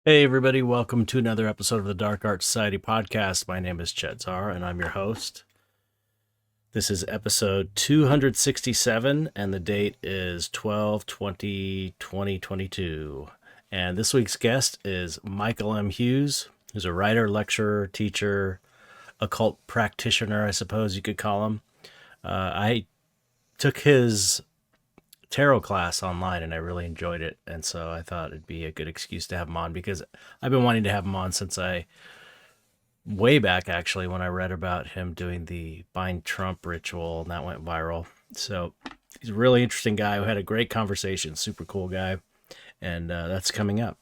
Hey, everybody, welcome to another episode of the Dark Art Society podcast. My name is Chet Zar, and I'm your host. This is episode 267, and the date is 12/20/2022. And this week's guest is Michael M. Hughes, who's a writer, lecturer, teacher, occult practitioner, I suppose you could call him. I took his tarot class online and I really enjoyed it. And so I thought it'd be a good excuse to have him on because I've been wanting to have him on since way back actually, when I read about him doing the Bind Trump ritual and that went viral. So he's a really interesting guy who had a great conversation, super cool guy. And that's coming up.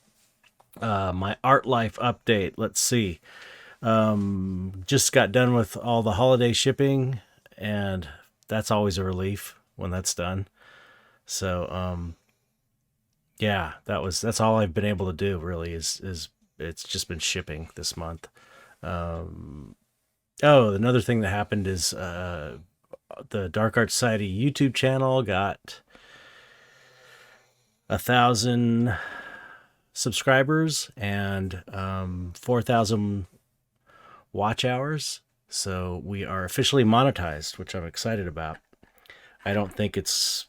My art life update. Let's see. Just got done with all the holiday shipping, and that's always a relief when that's done. So, yeah, that's all I've been able to do really is it's just been shipping this month. Um, oh, another thing that happened is the Dark Art Society YouTube channel got 1,000 subscribers and 4,000 watch hours. So we are officially monetized, which I'm excited about. I don't think it's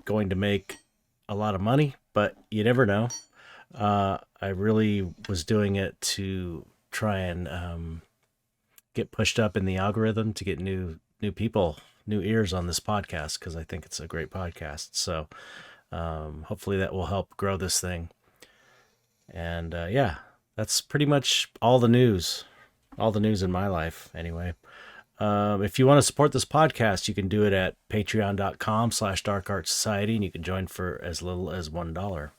going to make a lot of money, but you never know. I really was doing it to try and get pushed up in the algorithm to get new people, new ears on this podcast because I think it's a great podcast. So hopefully that will help grow this thing. And yeah, that's pretty much all the news in my life anyway. If you want to support this podcast, you can do it at patreon.com/Dark Art Society, and you can join for as little as $1.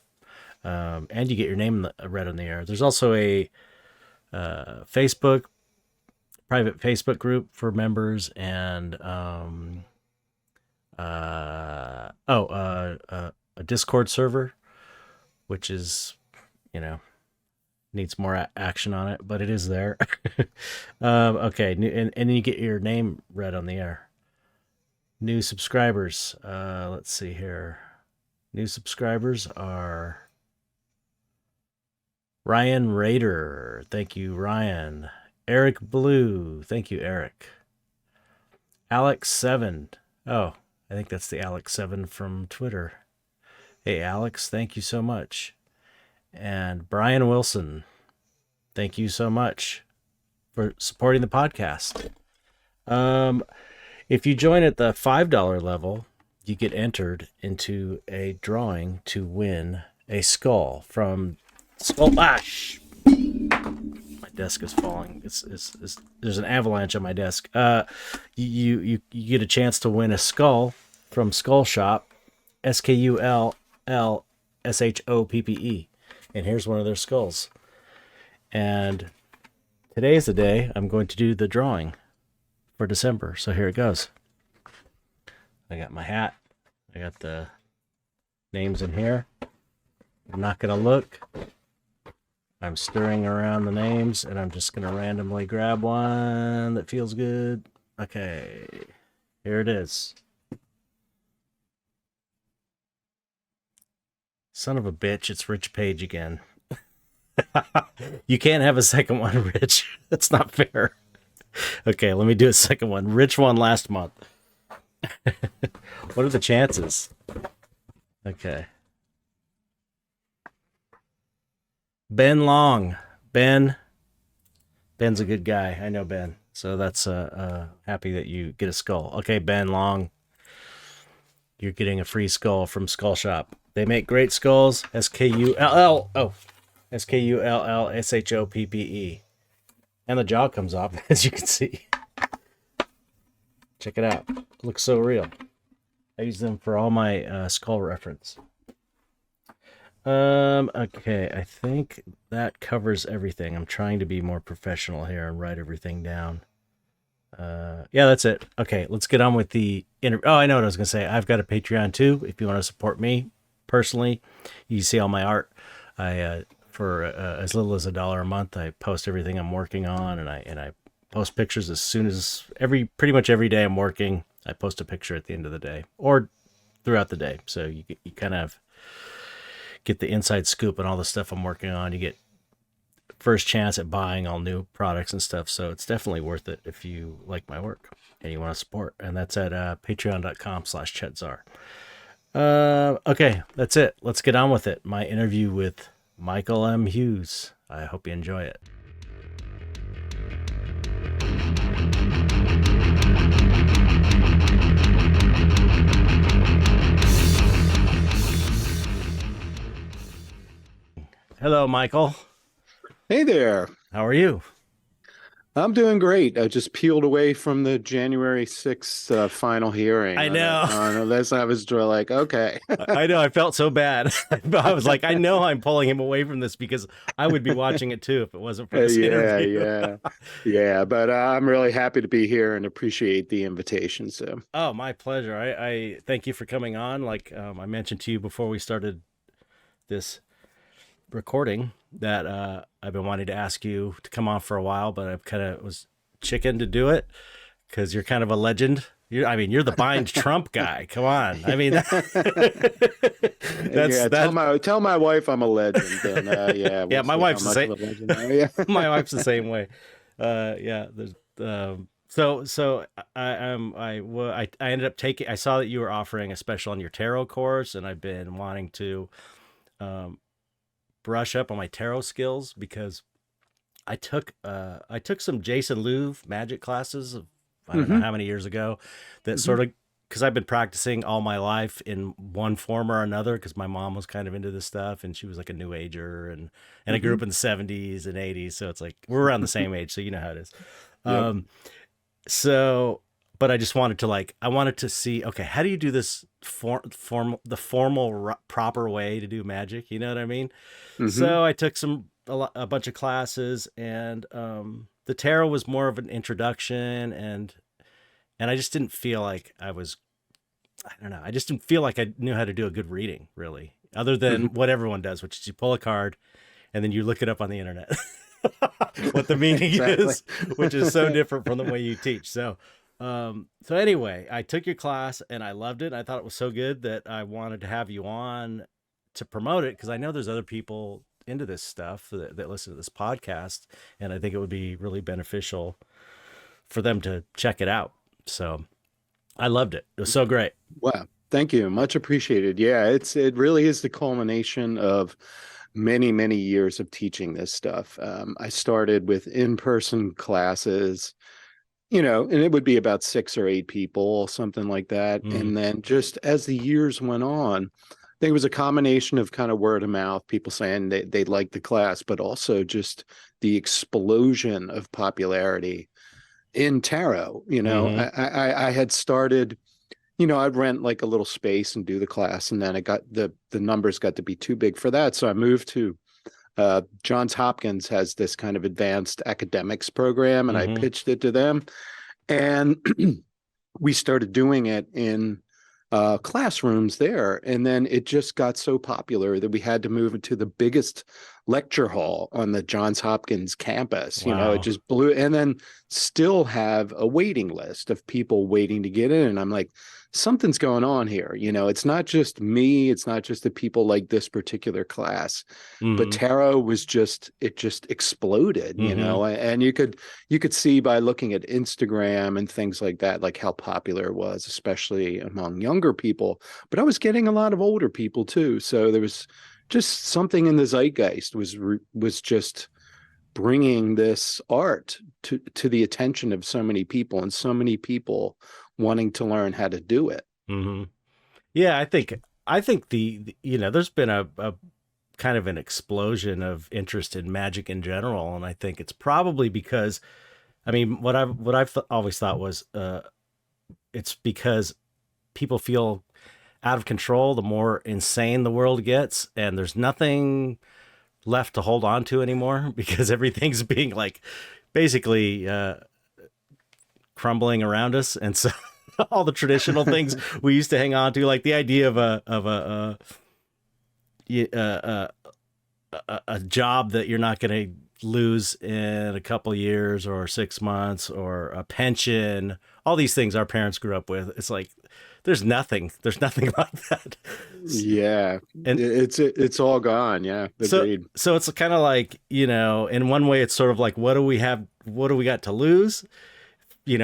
And you get your name read on the air. There's also a private Facebook group for members, and a Discord server, which is, needs more action on it, but it is there. Okay, and then you get your name read on the air. New subscribers. Let's see here. New subscribers are Ryan Raider. Thank you, Ryan. Eric Blue. Thank you, Eric. Alex 7. Oh, I think that's the Alex 7 from Twitter. Hey, Alex, thank you so much. And Brian Wilson, thank you so much for supporting the podcast. If you join at the $5 level, you get entered into a drawing to win a skull from Skull. My desk is falling. There's an avalanche on my desk. You get a chance to win a skull from Skull Shoppe, SkullShoppe. And here's one of their skulls. And today is the day I'm going to do the drawing for December. So here it goes. I got my hat. I got the names in here. I'm not going to look. I'm stirring around the names, and I'm just going to randomly grab one that feels good. Okay, here it is. Son of a bitch, it's Rich Page again. You can't have a second one, Rich. That's not fair. Okay, let me do a second one. Rich won last month. What are the chances? Okay. Ben Long. Ben's a good guy. I know Ben. So that's happy that you get a skull. Okay, Ben Long. You're getting a free skull from Skull Shoppe. They make great skulls. SkullShoppe. And the jaw comes off, as you can see. Check it out. It looks so real. I use them for all my skull reference. Okay, I think that covers everything. I'm trying to be more professional here and write everything down. Yeah, that's it. Okay, let's get on with the interview. Oh, I know what I was going to say. I've got a Patreon too. If you want to support me personally, you see all my art. For as little as $1 a month, I post everything I'm working on, and I post pictures as soon as pretty much every day I'm working. I post a picture at the end of the day or throughout the day, so you kind of get the inside scoop on all the stuff I'm working on. You get first chance at buying all new products and stuff. So it's definitely worth it if you like my work and you want to support. And that's at patreon.com/Chet Zar. Okay, that's it. Let's get on with it. My interview with Michael M. Hughes. I hope you enjoy it. Hello, Michael. Hey there. How are you? I'm doing great. I just peeled away from the January 6th final hearing. I know. On this, I was like, okay. I know. I felt so bad. I was like, I know I'm pulling him away from this because I would be watching it too if it wasn't for this interview. Yeah. But I'm really happy to be here and appreciate the invitation. So. Oh, my pleasure. I thank you for coming on. Like I mentioned to you before we started this recording that I've been wanting to ask you to come on for a while, but I kind of was chicken to do it because you're kind of a legend. You're the bind Trump guy. Come on. I mean, tell my wife I'm a legend. And, yeah, my wife's the same. My wife's the same way. So I ended up taking. I saw that you were offering a special on your tarot course, and I've been wanting to brush up on my tarot skills because I took some Jason Louv magic classes. I don't know how many years ago that sort of, because I've been practicing all my life in one form or another because my mom was kind of into this stuff and she was like a new ager and I grew up in the 70s and 80s. So it's like, we're around the same age. So you know how it is. Yep. But I just wanted to I wanted to see, okay, how do you do this the formal proper way to do magic? You know what I mean? So I took a bunch of classes and the tarot was more of an introduction and I just didn't feel like I just didn't feel like I knew how to do a good reading really, other than what everyone does, which is you pull a card and then you look it up on the internet, what the meaning is, which is so different from the way you teach. So anyway, I took your class and I loved it. I thought it was so good that I wanted to have you on to promote it because I know there's other people into this stuff that listen to this podcast, and I think it would be really beneficial for them to check it out. So I loved it. It was so great. Wow. Thank you. Much appreciated. Yeah, it really is the culmination of many, many years of teaching this stuff. I started with in-person classes, and it would be about 6 or 8 people, something like that. And then just as the years went on, I think it was a combination of kind of word of mouth, people saying they liked the class, but also just the explosion of popularity in tarot. I had started, I'd rent like a little space and do the class. And then I got the numbers got to be too big for that. So I moved to Johns Hopkins has this kind of advanced academics program, and I pitched it to them, and we started doing it in classrooms there. And then it just got so popular that we had to move into the biggest lecture hall on the Johns Hopkins campus. Wow. It just blew, and then still have a waiting list of people waiting to get in. And I'm like, something's going on here. It's not just me. It's not just the people like this particular class, but tarot was it just exploded, and you could see by looking at Instagram and things like that, like how popular it was, especially among younger people, but I was getting a lot of older people too. So there was just something in the zeitgeist was just bringing this art to the attention of so many people, and so many people wanting to learn how to do it. Yeah, I think there's been a kind of an explosion of interest in magic in general, and I think it's probably because, what I've always thought was it's because people feel out of control the more insane the world gets, and there's nothing left to hold on to anymore because everything's being basically crumbling around us. And so all the traditional things we used to hang on to, like the idea of a job that you're not going to lose in a couple of years or 6 months, or a pension, all these things our parents grew up with. It's like There's nothing like that. Yeah, And it's all gone. Yeah, so agreed. so it's kind of like, in one way it's sort of like, what do we got to lose?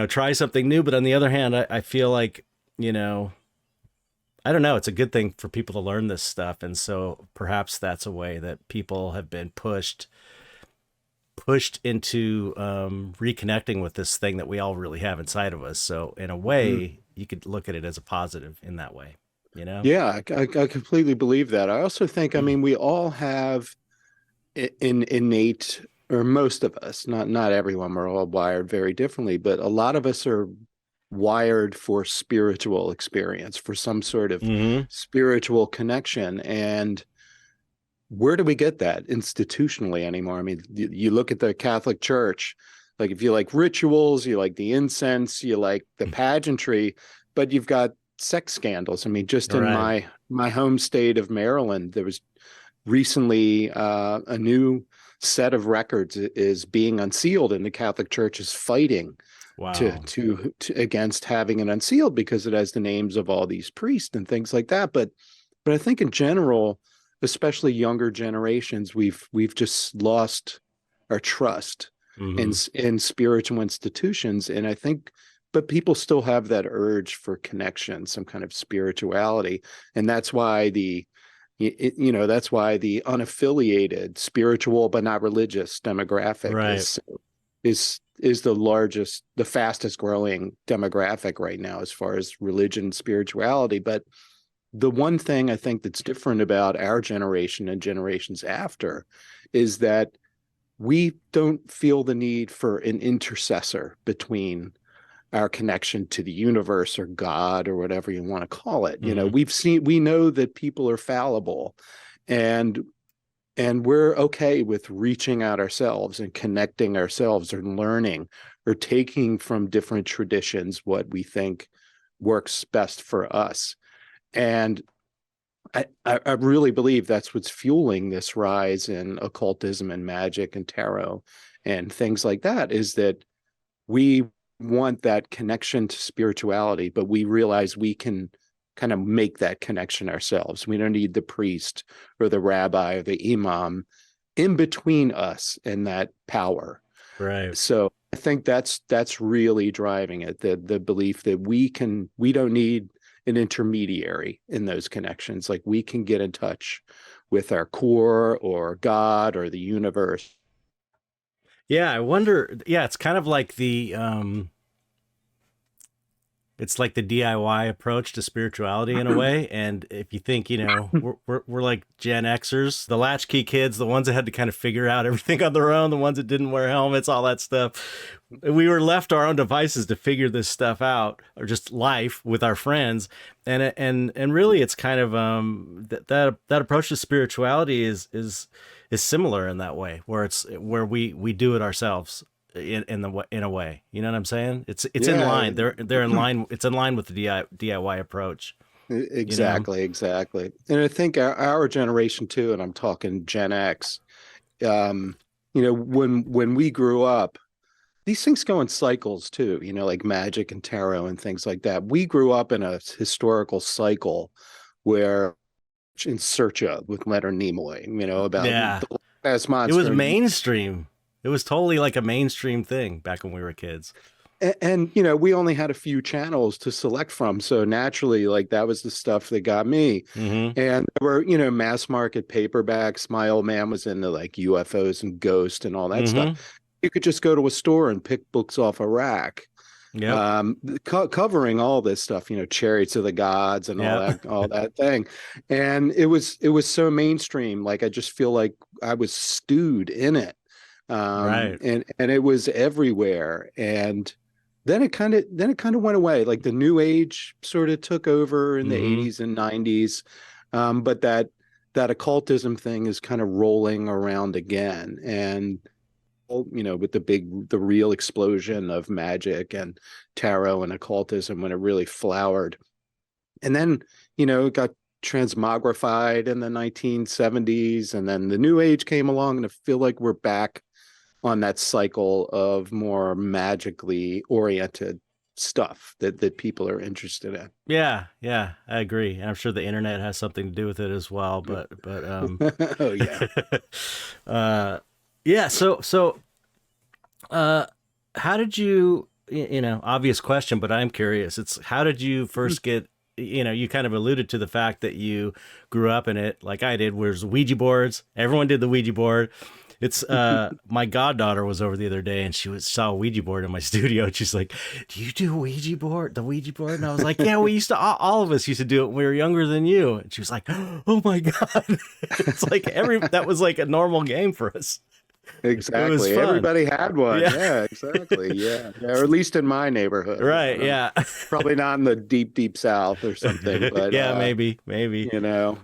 Try something new. But on the other hand, I feel like, you know, I don't know, it's a good thing for people to learn this stuff. And so perhaps that's a way that people have been pushed into reconnecting with this thing that we all really have inside of us. So in a Mhm. way, you could look at it as a positive in that way, you know? Yeah, I completely believe that. I also think, I mean, we all have in innate, or most of us, not everyone, we're all wired very differently, but a lot of us are wired for spiritual experience, for some sort of Mm-hmm. spiritual connection. And where do we get that institutionally anymore? I mean, you look at the Catholic Church, like if you like rituals, you like the incense, you like the pageantry, but you've got sex scandals. I mean, just in Right. my home state of Maryland, there was recently a new set of records is being unsealed, and the Catholic Church is fighting Wow. to against having it unsealed because it has the names of all these priests and things like that. But I think in general, especially younger generations, we've just lost our trust Mm-hmm. in spiritual institutions, and I think. But people still have that urge for connection, some kind of spirituality, and that's why that's why the unaffiliated, spiritual but not religious demographic Right. is the fastest growing demographic right now as far as religion and spirituality. But the one thing I think that's different about our generation and generations after is that we don't feel the need for an intercessor between our connection to the universe or God or whatever you want to call it. Mm-hmm. We know that people are fallible, and we're okay with reaching out ourselves and connecting ourselves or learning or taking from different traditions what we think works best for us. And I really believe that's what's fueling this rise in occultism and magic and tarot and things like that, is that we want that connection to spirituality, but we realize we can kind of make that connection ourselves. We don't need the priest or the rabbi or the imam in between us and that power. Right. So I think that's really driving it, the belief that we don't need an intermediary in those connections. Like we can get in touch with our core or God or the universe. Yeah, I wonder. Yeah, it's kind of like it's like the DIY approach to spirituality in a way. And if you think, we're like Gen Xers, the latchkey kids, the ones that had to kind of figure out everything on their own, the ones that didn't wear helmets, all that stuff. We were left to our own devices to figure this stuff out, or just life with our friends. And really, it's kind of that approach to spirituality is similar in that way, where we do it ourselves in a way. You know what I'm saying? It's in Yeah, line. They're in line. It's in line with the DIY approach. You know. exactly. And I think our generation too, and I'm talking Gen X, um, when we grew up, these things go in cycles too, like magic and tarot and things like that. We grew up in a historical cycle where in search of with Leonard Nimoy, about Yeah. the last It was monster. mainstream. It was totally like a mainstream thing back when we were kids. And we only had a few channels to select from, so naturally, like that was the stuff that got me. Mm-hmm. And there were mass market paperbacks. My old man was into like UFOs and ghosts and all that stuff. Mm-hmm. You could just go to a store and pick books off a rack, Yep. covering all this stuff, Chariots of the Gods and Yeah. all that thing. And it was so mainstream, like I just feel like I was stewed in it. Right. And it was everywhere. And then it kind of went away. Like the new age sort of took over in the Mm-hmm. 80s and 90s. But that occultism thing is kind of rolling around again. And with the real explosion of magic and tarot and occultism when it really flowered. And then, it got transmogrified in the 1970s, and then the new age came along, and I feel like we're back on that cycle of more magically oriented stuff that people are interested in. Yeah, yeah, I agree. And I'm sure the internet has something to do with it as well. Oh yeah. uh, yeah. Uh, how did you, obvious question, but I'm curious. It's how did you first get, you kind of alluded to the fact that you grew up in it like I did, where's Ouija boards. Everyone did the Ouija board. It's my goddaughter was over the other day and saw a Ouija board in my studio and she's like, "Do you do the Ouija board?" And I was like, "Yeah, we used to. All of us used to do it when we were younger than you." And she was like, "Oh my god!" It's like that was like a normal game for us. It was Exactly. fun. Everybody had one. Yeah. Yeah, exactly. Yeah. Yeah. Or at least in my neighborhood. Right. Yeah. Probably not in the deep South or something, but Yeah. Maybe. you know,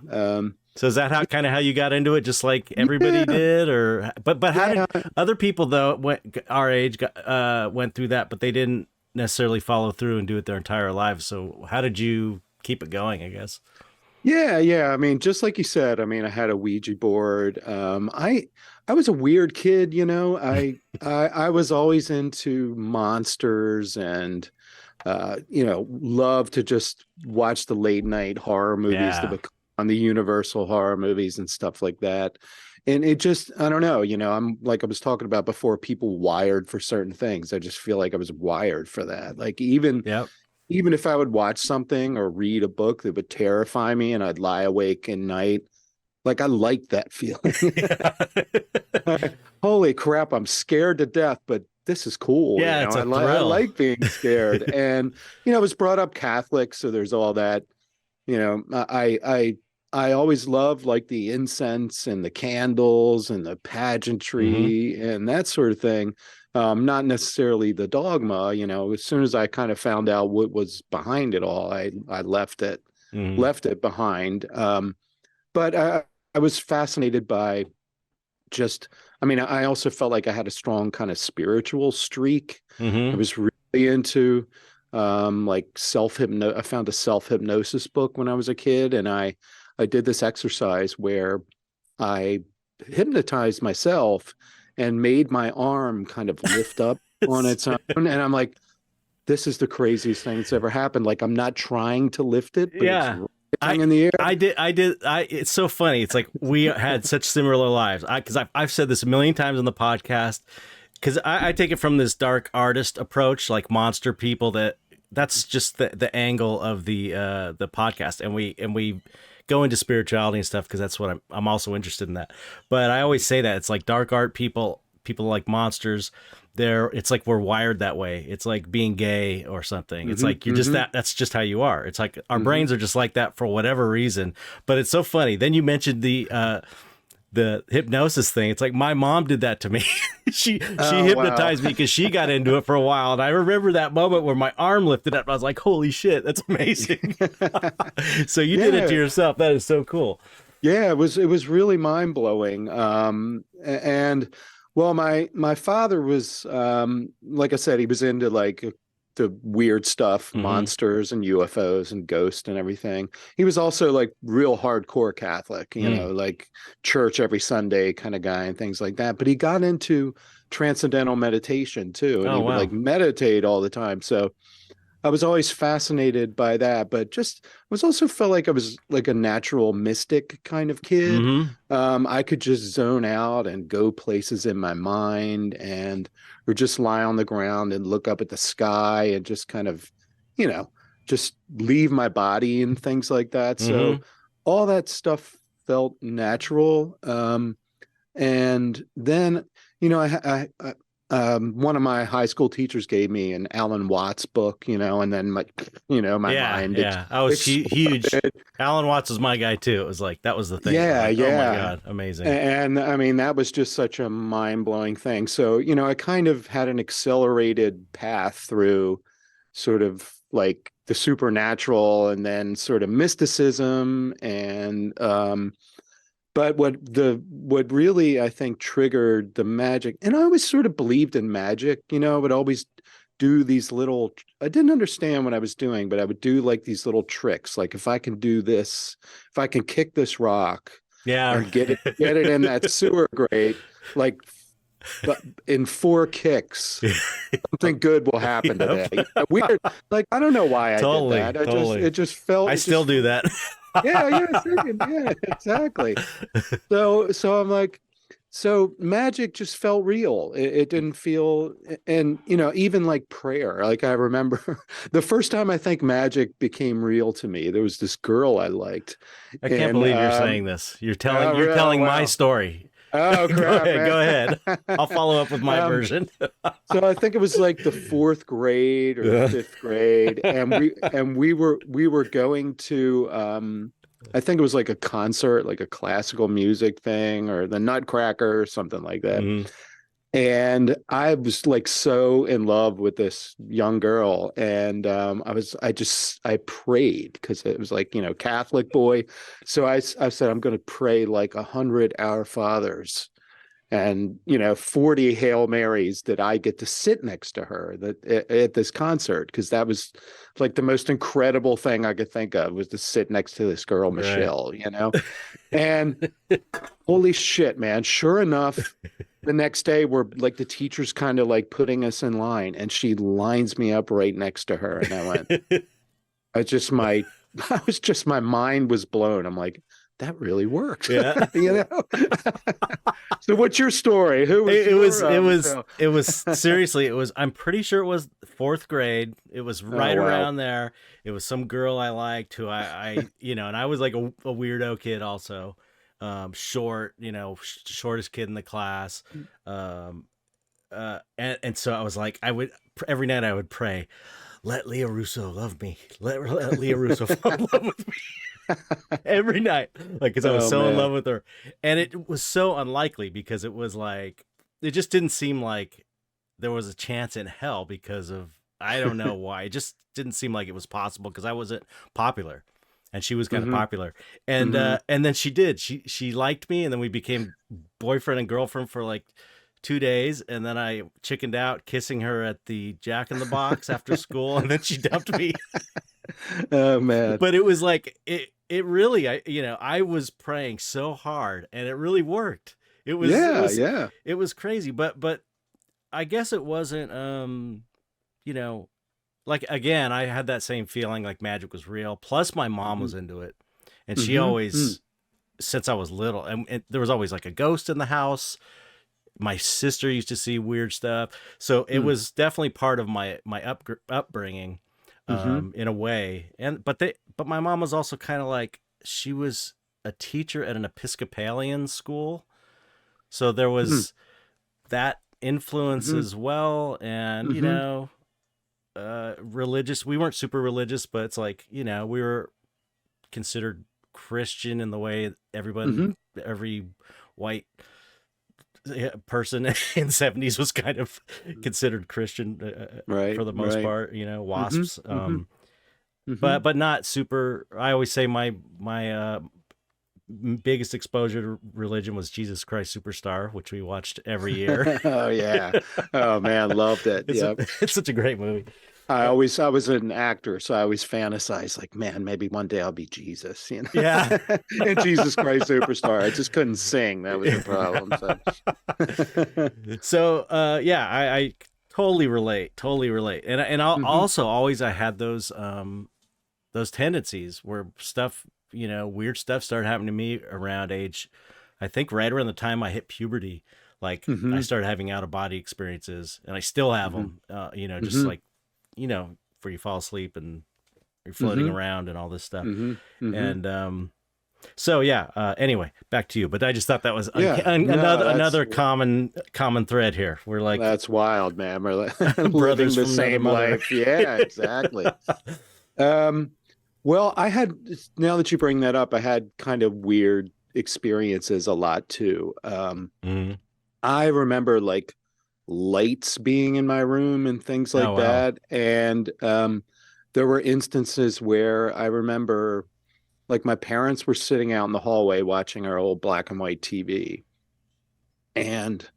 So is that how you got into it? Just like everybody yeah, did, or but how yeah. did other people though our age went through that, but they didn't necessarily follow through and do it their entire lives. So how did you keep it going? I guess. Yeah, yeah. I mean, just like you said, I mean, I had a Ouija board. I was a weird kid, you know. I was always into monsters and love to just watch the late night horror movies Yeah. on the Universal horror movies and stuff like that. And it just, I don't know, I'm like I was talking about before, people wired for certain things. I just feel like I was wired for that. Like Yep. even if I would watch something or read a book that would terrify me and I'd lie awake at night, like I like that feeling. Holy crap, I'm scared to death, but this is cool. Yeah, it's a I thrill. like being scared. And, I was brought up Catholic, so there's all that, I always loved like the incense and the candles and the pageantry and that sort of thing. Not necessarily the dogma, as soon as I kind of found out what was behind it all, I left it, Mm-hmm. behind. But I was fascinated by just, I mean, I also felt like I had a strong kind of spiritual streak. I Mm-hmm. was really into like I found a self-hypnosis book when I was a kid, and I did this exercise where I hypnotized myself and made my arm kind of lift up on its own. And I'm like, this is the craziest thing that's ever happened. Like, I'm not trying to lift it, but it's Yeah. in the air. I did. It's so funny. It's like we had such similar lives. Because I've said this a million times on the podcast. Because I take it from this dark artist approach, like monster people. That's just the angle of the podcast, and we go into spirituality and stuff because that's what I'm also interested in that. But I always say that it's like dark art people like monsters. It's like we're wired that way. It's like being gay or something. It's like you're just that's just how you are. It's like our brains are just like that for whatever reason. But it's so funny. Then you mentioned the hypnosis thing. It's like my mom did that to me. she hypnotized me because she got into it for a while, and I remember that moment where my arm lifted up. I was like, "Holy shit, that's amazing!" So you did it to yourself. That is so cool. Yeah, it was really mind blowing. And well, my father was like I said, he was into like the weird stuff, monsters and UFOs and ghosts and everything. He was also like real hardcore Catholic, like church every Sunday kind of guy and things like that. But he got into transcendental meditation too, and he would like meditate all the time. So I was always fascinated by that, but just was also felt like I was like a natural mystic kind of kid. I could just zone out and go places in my mind or just lie on the ground and look up at the sky and just kind of, just leave my body and things like that. So all that stuff felt natural. And then, one of my high school teachers gave me an Alan Watts book, and then my mind. Yeah. I was huge. Alan Watts was my guy too. It was like, that was the thing. Yeah. Like, yeah. Oh my God. Amazing. And I mean, that was just such a mind blowing thing. So, I kind of had an accelerated path through sort of like the supernatural and then sort of mysticism and, but what really I think triggered the magic, and I always sort of believed in magic, I would always do these little, I didn't understand what I was doing, but I would do like these little tricks. Like if I can do this, if I can kick this rock, Yeah. or get it in that sewer grate, like but in 4 kicks, something good will happen Yep. today. Weird. Like, I don't know why I did Totally, that. totally. It just felt, I it just still do that. yeah, yeah, same. Yeah, exactly. So I'm like, so magic just felt real. It didn't feel, and even like prayer. Like I remember the first time I think magic became real to me, there was this girl I liked, I can't and believe you're saying this. You're oh telling my wow, story. oh Go crap, ahead, man. go ahead. I'll follow up with my um, version. so I think it was like the fourth grade or the Yeah. fifth grade, and we were going to I think it was like a concert, like a classical music thing, or the Nutcracker or something like that. Mhm. And I was like so in love with this young girl, and I prayed because it was like Catholic boy, so I said I'm going to pray like 100 Our Fathers and 40 Hail Marys that I get to sit next to her at this concert, because that was like the most incredible thing I could think of, was to sit next to this girl Right. Michelle. And holy shit, man, sure enough, the next day we're like, the teacher's kind of like putting us in line, and she lines me up right next to her, and I went, I just my I was just my mind was blown. I'm like, that really worked. Yeah. So what's your story? Who was It was your it was Michelle? it was seriously, it was, I'm pretty sure it was fourth grade. It was Oh right wow. around there. It was some girl I liked who I and I was like a weirdo kid also. Short, shortest kid in the class. Um and so I was like, I would every night I would pray, let Leah Russo love me. Let Leah Russo fall in love with me every night, like, because I was Oh so in man. love with her. And it was so unlikely, because it was like, it just didn't seem like there was a chance in hell, because of, I don't know why. It just didn't seem like it was possible, because I wasn't popular and she was kind of Hmm. popular. Hmm. And then she liked me, and then we became boyfriend and girlfriend for like 2 days, and then I chickened out kissing her at the Jack in the Box after school, and then she dumped me. Oh man. But it was like, it really, I was praying so hard, and it really worked. It was it Yeah, was yeah. it was crazy, but I guess it wasn't, you know like, again, I had that same feeling like magic was real, plus my mom Hmm. was into it, and she Hmm. always, since I was little, and there was always like a ghost in the house. My sister used to see weird stuff, so it Hmm. was definitely part of my upbringing, Hmm. in a way. And but my mom was also kind of like, she was a teacher at an Episcopalian school, so there Hmm. was that influence Hmm. as well. And Hmm. religious, we weren't super religious, but it's like, we were considered Christian in the way Hmm. every white person in the 70s was kind of considered Christian, Right, for the most right. part, Hmm. wasps. Hmm. Hmm. But not super. I always say my biggest exposure to religion was Jesus Christ Superstar, which we watched every year. Oh yeah. Oh man, loved it. it's a, Yep. it's such a great movie. I was an actor, so I always fantasize like, man, maybe one day I'll be Jesus. Yeah. And Jesus Christ Superstar. I just couldn't sing. That was the problem. So So yeah, I totally relate. And I'll hmm. also always, I had those tendencies where stuff, weird stuff started happening to me around age, I think right around the time I hit puberty. Like, I Hmm. started having out of body experiences, and I still have Hmm. them. Just Hmm. like, where you fall asleep and you're floating Hmm. around and all this stuff. Hmm. Hmm. And so yeah. Anyway, back to you. But I just thought that was Yeah. No, another common thread here. We're like that's wild, man. We're living brothers the from another same mother. life. Yeah, exactly. Um, well, I had, now that you bring that up, I had kind of weird experiences a lot too. Mhm. I remember like lights being in my room and things Oh like wow. that. And there were instances where I remember like my parents were sitting out in the hallway watching our old black and white TV. And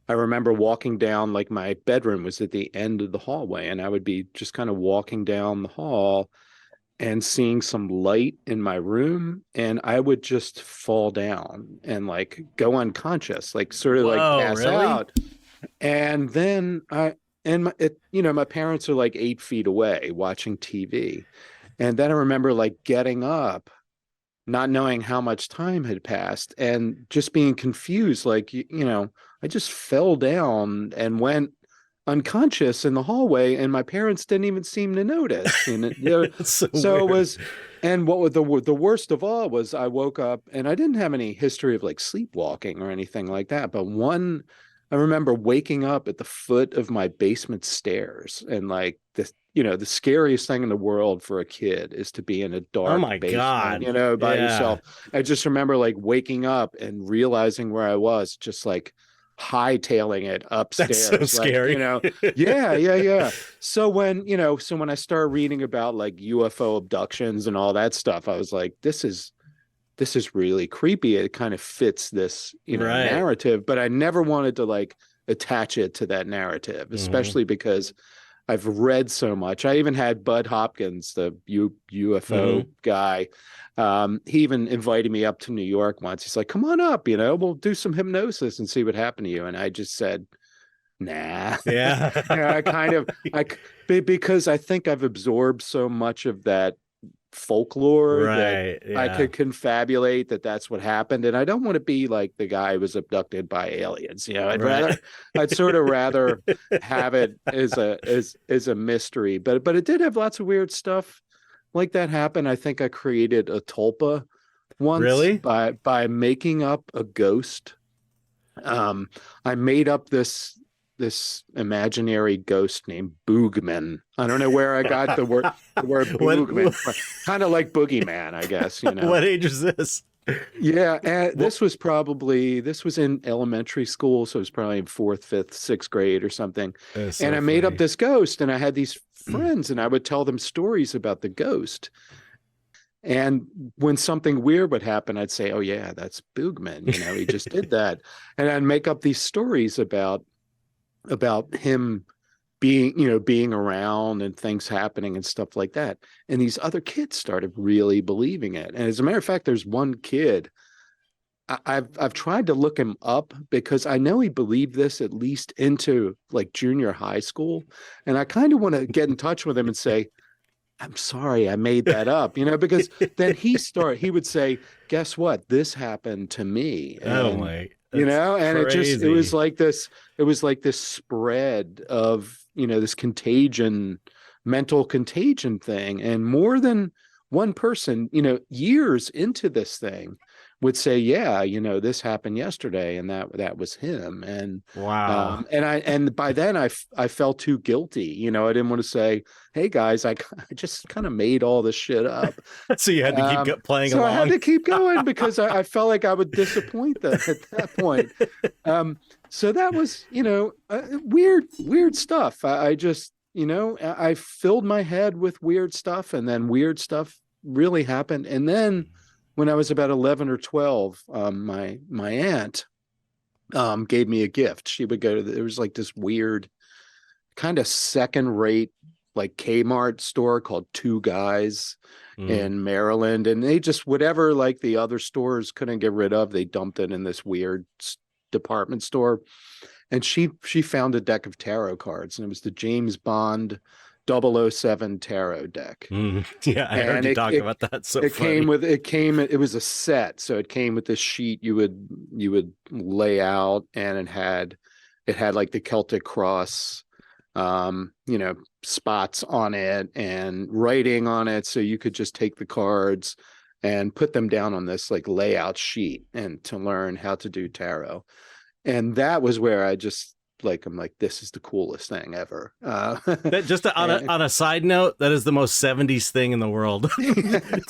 I remember walking down, like my bedroom was at the end of the hallway, and I would be just kind of walking down the hall, and seeing some light in my room, and I would just fall down and like go unconscious, like sort of like Whoa, pass really? out. And then my parents are like 8 feet away watching TV. And then I remember like getting up, not knowing how much time had passed and just being confused. Like, I just fell down and went unconscious in the hallway, and my parents didn't even seem to notice. It's so So it weird. was, and what was the worst of all was I woke up and I didn't have any history of like sleepwalking or anything like that. But I remember waking up at the foot of my basement stairs, and like the scariest thing in the world for a kid is to be in a Oh dark my basement, God. by Yeah. yourself. I just remember like waking up and realizing where I was, just like hightailing it That's so upstairs, like, scary. yeah, yeah, yeah. So when I started reading about like UFO abductions and all that stuff, I was like, this is really creepy. It kind of fits this, Right. narrative, but I never wanted to like attach it to that narrative, Hmm. especially because I've read so much. I even had Bud Hopkins, the UFO Hmm. guy. He even invited me up to New York once. He's like, "Come on up, we'll do some hypnosis and see what happened to you." And I just said, "Nah." Yeah. I kind of, because I think I've absorbed so much of that folklore that Right. I Yeah. could confabulate that that's what happened. And I don't want to be like the guy who was abducted by aliens. Right. I'd sort of rather have it as a mystery. But it did have lots of weird stuff like that happen. I think I created a tulpa once Really? by making up a ghost. um, I made up this imaginary ghost named Boogman. I don't know where I got the word What Boogman from. Kind of like boogeyman, I guess. what age is this? Yeah, and Well, this was in elementary school, so it was probably in fourth, fifth, sixth grade or something. it's And so I made up funny. this ghost, and I had these friends, and I would tell them stories about the ghost. And when something weird would happen, I'd say, "Oh yeah, that's Boogman. He just did that." And I'd make up these stories about him being around and things happening and stuff like that. And these other kids started really believing it. And as a matter of fact, there's one kid. I've tried to look him up because I know he believed this at least into like junior high school. And I kind of want to get in touch with him and say, "I'm sorry, I made that up," because then he would say, "Guess what? This happened to me." Oh And my, that's and it was crazy. like this spread of, this contagion, mental contagion thing. And more than one person, years into this thing would say, "Yeah, this happened yesterday," and that was him. And Wow. and by then I felt too guilty. I didn't want to say, "Hey guys, I just kind of made all this shit up." So you had to keep playing So I had along. to keep going because I felt like I would disappoint them at that point. Um, so that was, weird stuff. I just, I filled my head with weird stuff, and then weird stuff really happened. And then when I was about 11 or 12, my aunt gave me a gift. She would go to there was like this weird kind of second rate like Kmart store called Two Guys Mm. in Maryland, and they just whatever like the other stores couldn't get rid of, they dumped it in this weird department store. And she found a deck of tarot cards, and it was the James Bond 007 tarot deck. Mm. Yeah, I heard And you it talk it about that. So it came funny. with it was a set, so it came with this sheet you would lay out, and it had like the Celtic cross, spots on it and writing on it, so you could just take the cards and put them down on this like layout sheet and to learn how to do tarot. And that was where I just like I'm like, this is the coolest thing ever. That just on a And, on a side note, that is the most 70s thing in the world.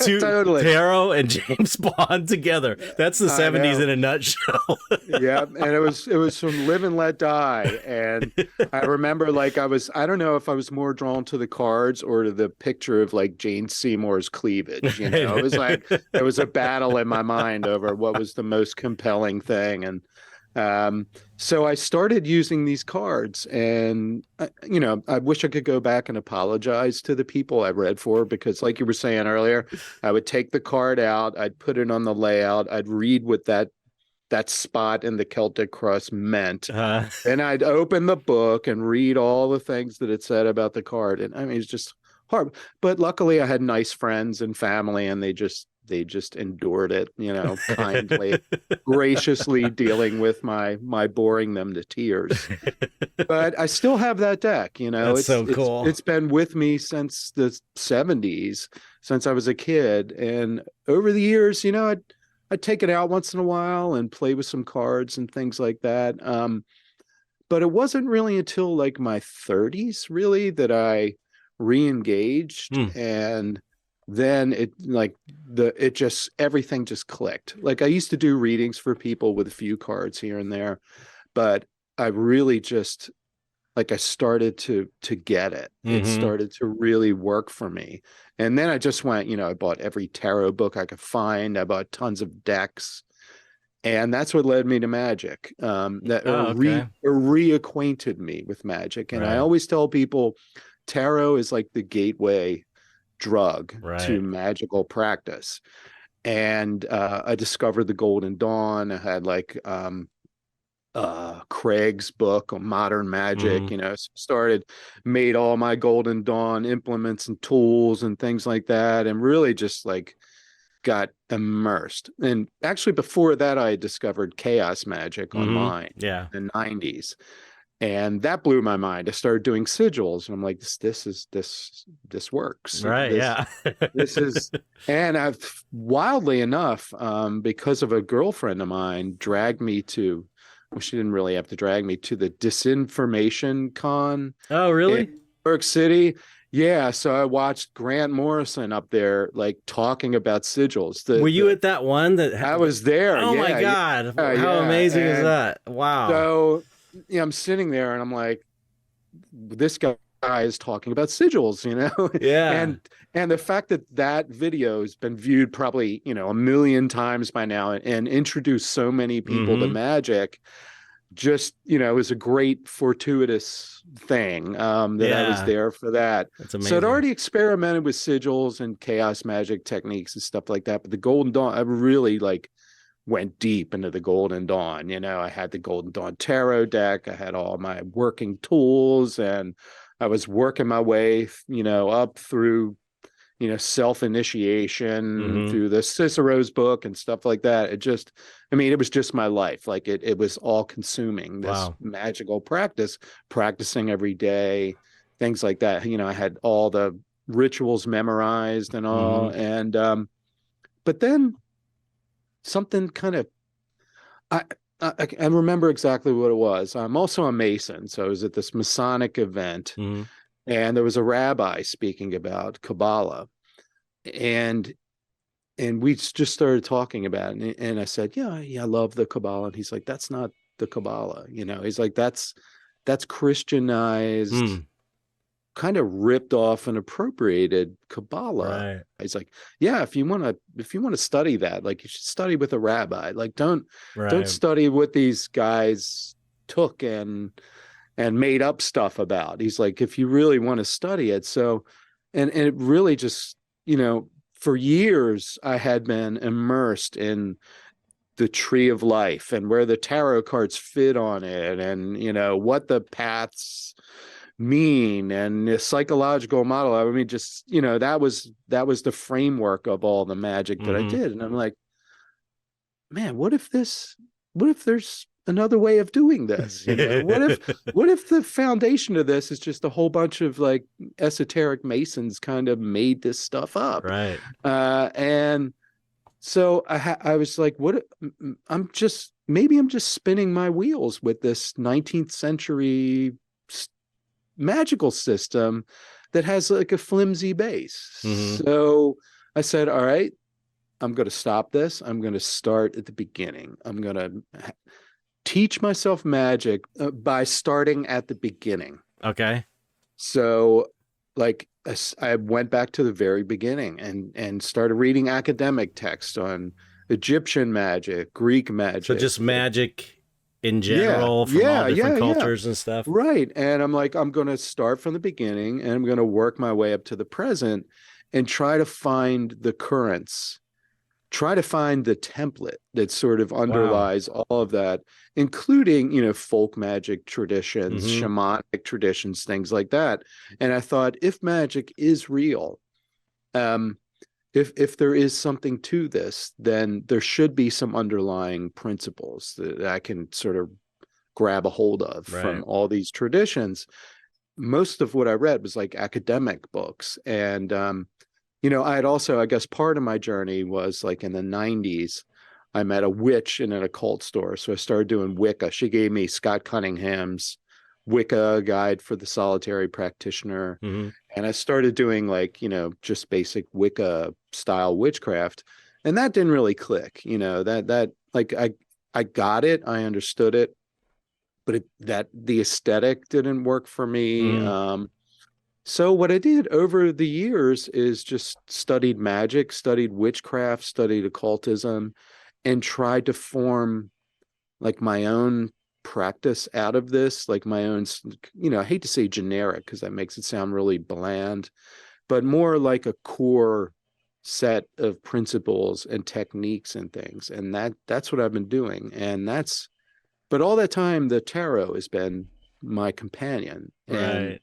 Two totally. Tarot and James Bond together. That's the I 70s know. in a nutshell. Yeah, and it was from Live and Let Die. And I remember like I don't know if I was more drawn to the cards or to the picture of like Jane Seymour's cleavage. It was like there was a battle in my mind over what was the most compelling thing. And So I started using these cards, and I wish I could go back and apologize to the people I read for, because like you were saying earlier, I would take the card out, I'd put it on the layout, I'd read what that spot in the Celtic cross meant. Uh, Then I'd open the book and read all the things that it said about the card. And I mean, it's just hard. But luckily I had nice friends and family, and they just endured it, kindly, graciously dealing with my boring them to tears. But I still have that deck, that's it's so it's cool. it's been with me since the 70s, since I was a kid. And over the years, I'd take it out once in a while and play with some cards and things like that. But it wasn't really until like my 30s, really, that I re-engaged. Hmm. And then everything just clicked. Like, I used to do readings for people with a few cards here and there, but I really just, like, I started to get it. It Hmm. started to really work for me. And then I just went, I bought every tarot book I could find. I bought tons of decks. And that's what led me to magic. That Oh, okay. reacquainted me with magic. And I Right. always tell people tarot is like the gateway drug to Right. magical practice. And I discovered the Golden Dawn. I had like Craig's book on modern magic, Hmm. made all my Golden Dawn implements and tools and things like that, and really just like got immersed. And actually, before that, I discovered chaos magic Hmm. online Yeah. in the 90s. And that blew my mind. I started doing sigils, and I'm like, this works. Right. This Yeah. this is, and I've, wildly enough, because of a girlfriend of mine, dragged me to, well, she didn't really have to drag me to the Disinformation Con Oh, in really? New York City. Yeah, so I watched Grant Morrison up there, like, talking about sigils. Were you at that one I was there. Oh my Yeah, yeah, God. How yeah. amazing is And that? Wow. so, yeah, I'm sitting there and I'm like, this guy is talking about sigils. Yeah. and and the fact that that video has been viewed probably, a million times by now, and introduced so many people to Hmm. magic, just, it was a great fortuitous thing, that I was Yeah. there for that. That's So I'd amazing. already experimented with sigils and chaos magic techniques and stuff like that, but the Golden Dawn, I really, like, went deep into the Golden Dawn. I had the Golden Dawn tarot deck. I had all my working tools, and I was working my way, up through, self-initiation, Hmm. through the Cicero's book and stuff like that. I mean, it was just my life. Like, it was all consuming, this Wow. magical practice, practicing every day, things like that. I had all the rituals memorized and all. Hmm. And, but then something kind of, I, I remember exactly what it was. I'm also a Mason, so I was at this Masonic event, Hmm. and there was a rabbi speaking about Kabbalah, and we just started talking about it. And I said, yeah, yeah, I love the Kabbalah. And he's like, that's not the Kabbalah. He's like, that's Christianized, Hmm. kind of ripped off and appropriated Kabbalah. Right. He's like, yeah, if you want to study that, like, you should study with a rabbi. Like, don't Right. study what these guys took and made up stuff about. He's like, if you really want to study it. So, and it really just, for years I had been immersed in the tree of life and where the tarot cards fit on it, and what the paths mean, and the psychological model. I mean, just, that was the framework of all the magic that I Hmm. did. And I'm like, man, what if there's another way of doing this? What if the foundation of this is just a whole bunch of, like, esoteric Masons kind of made this stuff up? Right. And so I was like, maybe I'm just spinning my wheels with this 19th century magical system that has, like, a flimsy base. Hmm. So I said, all right, I'm going to stop this. I'm going to start at the beginning. I'm going to teach myself magic, by starting at the beginning. Okay. So, like, I went back to the very beginning and started reading academic text on Egyptian magic, Greek So magic. just magic in Yeah, general from all yeah, different yeah, yeah. cultures and stuff. Right. And I'm like, I'm going to start from the beginning and I'm going to work my way up to the present and try to find the currents, try to find the template that sort of Wow. underlies all of that, including, folk magic traditions, Mm-hmm. shamanic traditions, things like that. And I thought, if magic is real, um, if there is something to this, then there should be some underlying principles that I can sort of grab a hold of Right. from all these traditions. Most of what I read was like academic books. And, I had also, I guess part of my journey was like in the 90s, I met a witch in an occult store. So I started doing Wicca. She gave me Scott Cunningham's Wicca guide for the solitary practitioner. Mm-hmm. And I started doing like, just basic Wicca style witchcraft. And that didn't really click, that like I got it, I understood it, but that the aesthetic didn't work for me. Mm-hmm. So what I did over the years is just studied magic, studied witchcraft, studied occultism, and tried to form like my own practice out of this, like my own, I hate to say generic because that makes it sound really bland, but more like a core set of principles and techniques and things. And that's what I've been doing. But all that time, the tarot has been my companion. And Right.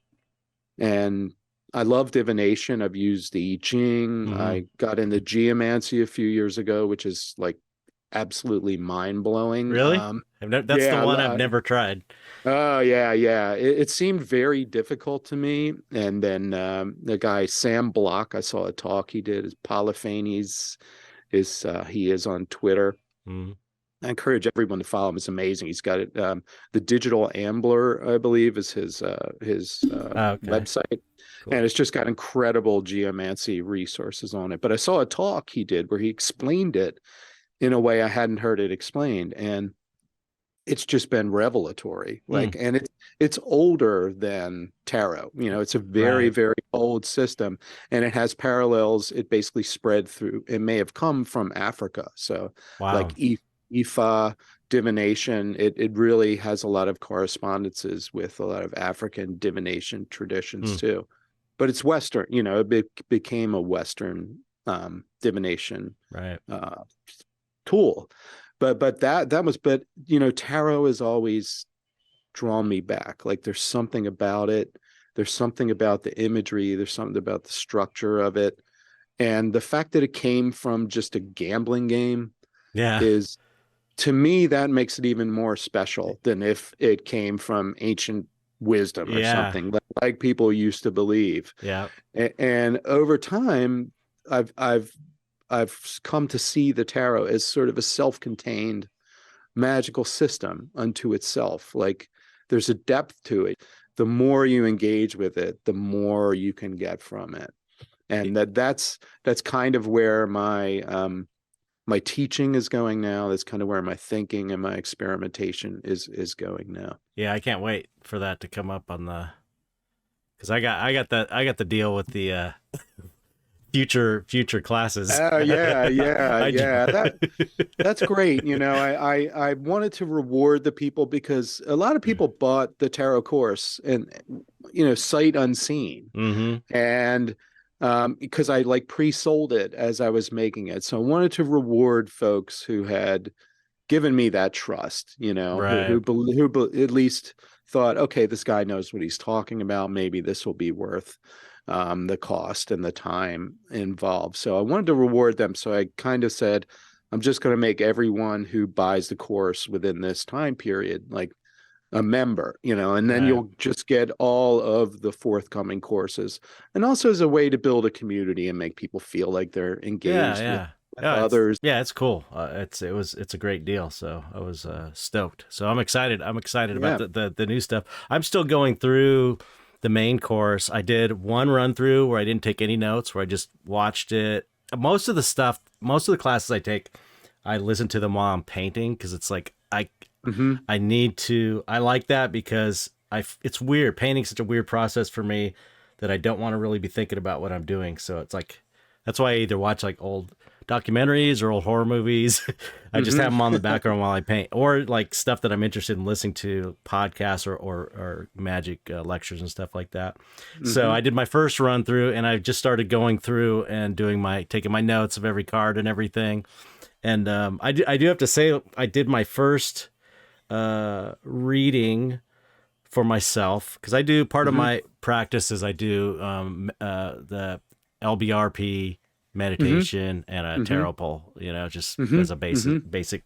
and I love divination. I've used the I Ching. Mm-hmm. I got into geomancy a few years ago, which is like absolutely mind blowing. Really? That's the Yeah, one I've never tried. oh yeah, yeah. It seemed very difficult to me. And then the guy Sam Block, I saw a talk he did. Is Polyphanes is he is on Twitter. Mm-hmm. I encourage everyone to follow him. It's amazing. He's got it. The Digital Ambler, I believe, is his Oh, okay. website, Cool. and it's just got incredible geomancy resources on it. But I saw a talk he did where he explained it in a way I hadn't heard it explained, and it's just been revelatory. Mm. Like, and it's older than tarot. It's a very, Right. very old system, and it has parallels. It basically spread through. It may have come from Africa, so Wow. like Ifa divination. It really has a lot of correspondences with a lot of African divination traditions Mm. too. But it's Western. Became a Western divination Right. tool. But tarot has always drawn me back. Like there's something about it. There's something about the imagery. There's something about the structure of it. And the fact that it came from just a gambling game Yeah. is, to me, that makes it even more special than if it came from ancient wisdom or Yeah. something like people used to believe. Yeah. And over time, I've I've I've come to see the tarot as sort of a self-contained magical system unto itself. Like there's a depth to it. The more you engage with it, the more you can get from it. And that's kind of where my teaching is going now. That's kind of where my thinking and my experimentation is going now. Yeah. I can't wait for that to come up on the, because I got the deal with the future classes. Oh yeah, yeah, I yeah. do. That's great. I wanted to reward the people because a lot of people bought the tarot course and sight unseen. Mm-hmm. And because I like pre-sold it as I was making it. So I wanted to reward folks who had given me that trust, Right. who at least thought, okay, this guy knows what he's talking about. Maybe this will be worth the cost and the time involved. So I wanted to reward them. So I kind of said, I'm just going to make everyone who buys the course within this time period like a member, and then Right. you'll just get all of the forthcoming courses. And also as a way to build a community and make people feel like they're Yeah. engaged Yeah. with Yeah, others. it's cool. It's a great deal. So I was stoked. So I'm excited. I'm excited about Yeah. the new stuff. I'm still going through the main course. I did one run through where I didn't take any notes, where I just watched it. Most of the classes I take, I listen to them while I'm painting because it's like Mm-hmm. I need to. I like that because it's weird. Painting's such a weird process for me that I don't want to really be thinking about what I'm doing. So it's like that's why I either watch like old documentaries or old horror movies. I just have Hmm. them on the background while I paint, or like stuff that I'm interested in listening to, podcasts or magic lectures and stuff like that. So Hmm. I did my first run through, and I just started going through and taking my notes of every card and everything. And I do have to say, I did my first reading for myself, because I do part of Hmm. my practice is I do the LBRP Hmm. meditation and a Hmm. tarot pull, just Hmm. as a Hmm. basic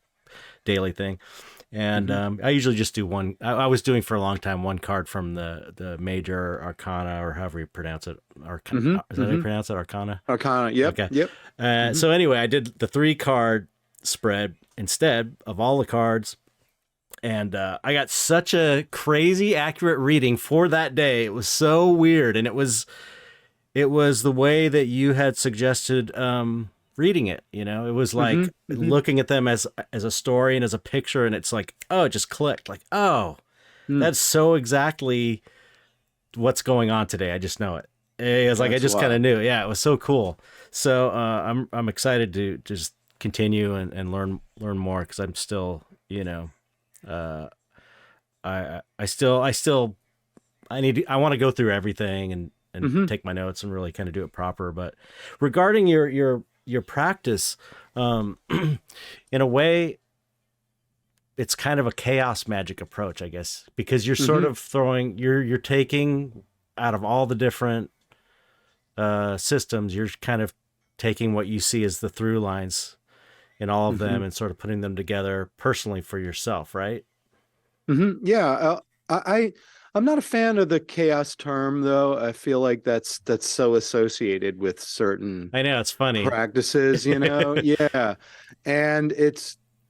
daily thing. And Hmm. I usually just do one. I was doing for a long time one card from the major arcana, or however you pronounce it. Hmm. Is that how you Hmm. pronounce it? Arcana? Arcana. Yep. Okay. Yep. Hmm. So anyway, I did the 3 card spread instead of all the cards, and I got such a crazy accurate reading for that day. It was so weird, and it was the way that you had suggested reading it. It was Hmm. like Hmm. looking at them as a story and as a picture, and it's like, oh, it just clicked. Like, oh, Hmm. that's so exactly what's going on today. I just know it. It was like I That's just kind of wild. knew. Yeah, it was so cool. So I'm excited to just continue and learn more, because I'm still uh, I still I want to go through everything and Hmm. take my notes and really kind of do it proper. But regarding your practice, um, in a way, it's kind of a chaos magic approach, I guess, because you're sort Hmm. of you're taking out of all the different systems, you're kind of taking what you see as the through lines in all of Hmm. them and sort of putting them together personally for yourself, right? Hmm. Yeah. I'm not a fan of the chaos term, though. I feel like that's so associated with certain I know, it's funny. practices, Yeah. And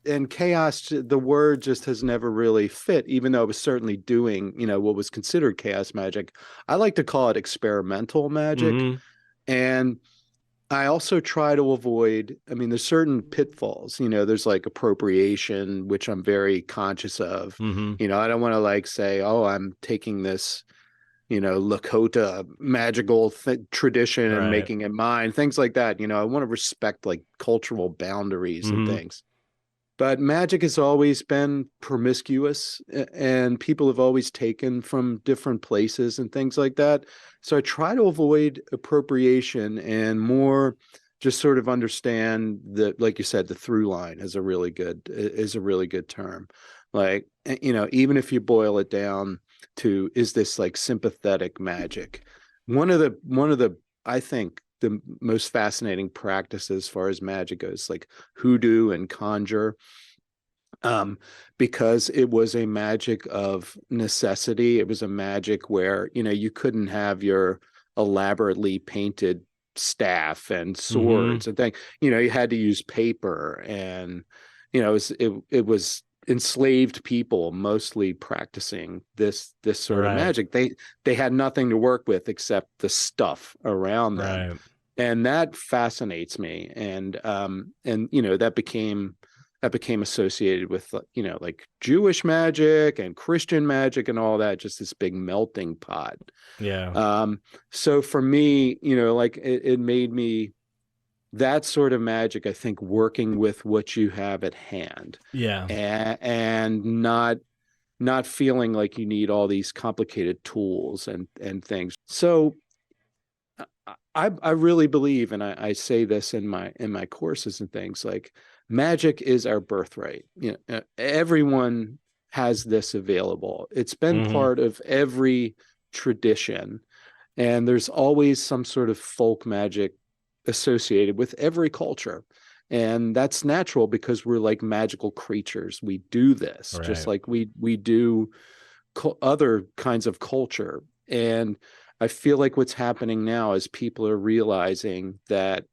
and chaos, the word just has never really fit, even though it was certainly doing, what was considered chaos magic. I like to call it experimental magic. Hmm. And I also try to avoid, I mean, there's certain pitfalls, there's like appropriation, which I'm very conscious of. Hmm. I don't want to like say, oh, I'm taking this, Lakota magical tradition and Right. making it mine, things like that. I want to respect like cultural boundaries and Hmm. things. But magic has always been promiscuous, and people have always taken from different places and things like that. So I try to avoid appropriation and more just sort of understand that, like you said, the through line is a really good term. Like, even if you boil it down to, is this like sympathetic magic? One of the I think the most fascinating practices as far as magic goes, like hoodoo and conjure, um, because it was a magic of necessity. It was a magic where, you couldn't have your elaborately painted staff and Hmm. swords and things. You had to use paper, and, it was enslaved people mostly practicing this sort of Right. magic. They had nothing to work with except the stuff around them. Right. And that fascinates me. And that became associated with, like Jewish magic and Christian magic and all that, just this big melting pot. Yeah. So for me, like it made me, that sort of magic, I think, working with what you have at hand, Yeah. and not feeling like you need all these complicated tools and things. So I really believe, and I say this in my courses and things, like magic is our birthright. Everyone has this available. It's been Hmm. part of every tradition, and there's always some sort of folk magic associated with every culture. And that's natural because we're like magical creatures. We do this just Right. like we do other kinds of culture. And I feel like what's happening now is people are realizing that,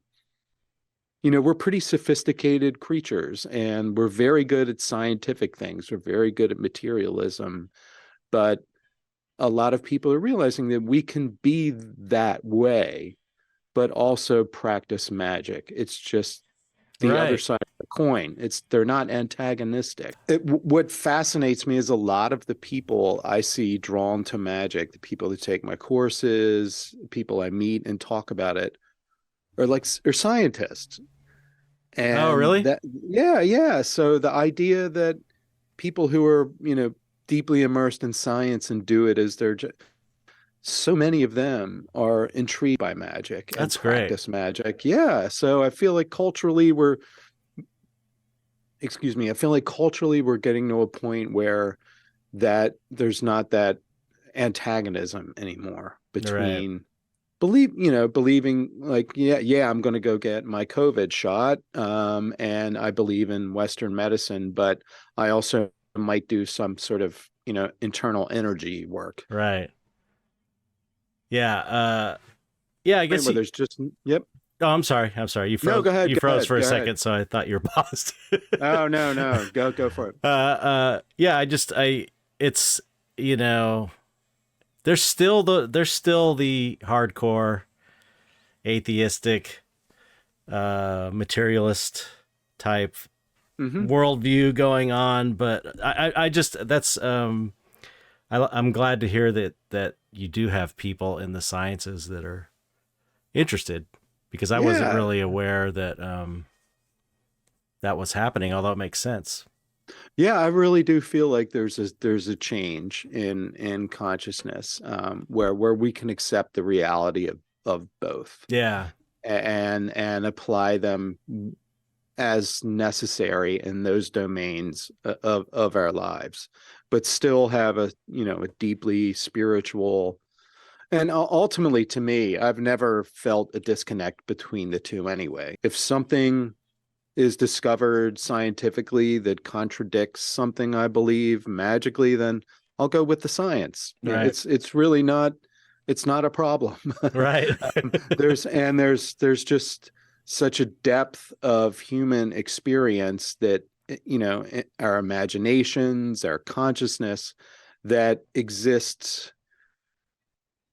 we're pretty sophisticated creatures, and we're very good at scientific things. We're very good at materialism. But a lot of people are realizing that we can be that way, but also practice magic. It's just the other Right. side of the coin. They're not antagonistic. What fascinates me is a lot of the people I see drawn to magic, the people that take my courses, people I meet and talk about it, are scientists. Oh, And really? that, yeah, yeah. So the idea that people who are, deeply immersed in science and do it as their so many of them are intrigued by magic and That's great. practice magic. Yeah. So I feel like culturally excuse me, I feel like culturally we're getting to a point where that there's not that antagonism anymore Right. between believing like, yeah, I'm going to go get my COVID shot. And I believe in Western medicine, but I also might do some sort of, internal energy work, Right. Yeah. Yeah, I right? guess Where you. there's just, yep. Oh, I'm sorry. I'm sorry. No, go You ahead. Go froze ahead. for a Go ahead. second, so I thought you were paused. Oh, no, no. Go for it. Yeah, it's, you know, there's still the hardcore atheistic, materialist type Hmm. worldview going on, but I just, I'm glad to hear that you do have people in the sciences that are interested, because I wasn't Yeah. really aware that, that was happening, although it makes sense. Yeah, I really do feel like there's a change in consciousness, where we can accept the reality of both Yeah. and apply them as necessary in those domains of our lives, but still have a deeply spiritual. And ultimately, to me, I've never felt a disconnect between the two anyway. If something is discovered scientifically that contradicts something I believe magically, then I'll go with the science. Right. It's really not, it's not a problem. Right. There's just such a depth of human experience that, our imaginations, our consciousness that exists,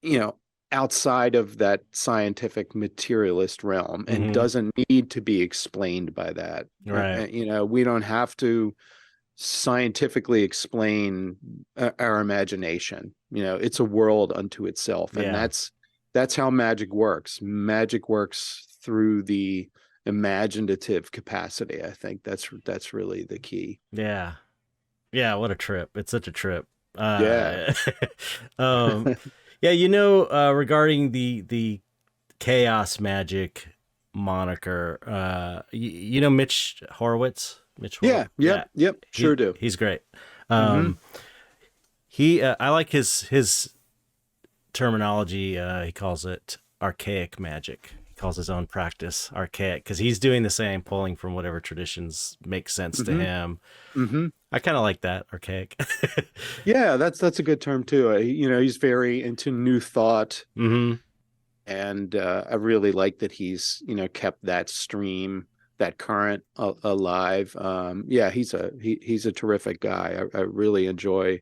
you know, outside of that scientific materialist realm and Hmm. doesn't need to be explained by that. Right. We don't have to scientifically explain our imagination. It's a world unto itself, and Yeah. that's how magic works. Magic works through the imaginative capacity. I think that's really the key. Yeah. Yeah. What a trip. It's such a trip. Yeah. Uh, um, yeah, regarding the chaos magic moniker, Mitch Horowitz. Mitch Yeah. Horowitz. Yep. Yeah, Yep. Sure do. he's great. Mm-hmm. Um, I like his terminology. He calls it archaic magic. He calls his own practice archaic, because he's doing the same, pulling from whatever traditions make sense to Mm-hmm. him. Mm-hmm. I kind of like that, archaic. Yeah, that's a good term too. He's very into new thought, Hmm. and I really like that he's kept that stream, that current alive. Yeah, he's a terrific guy. I really enjoy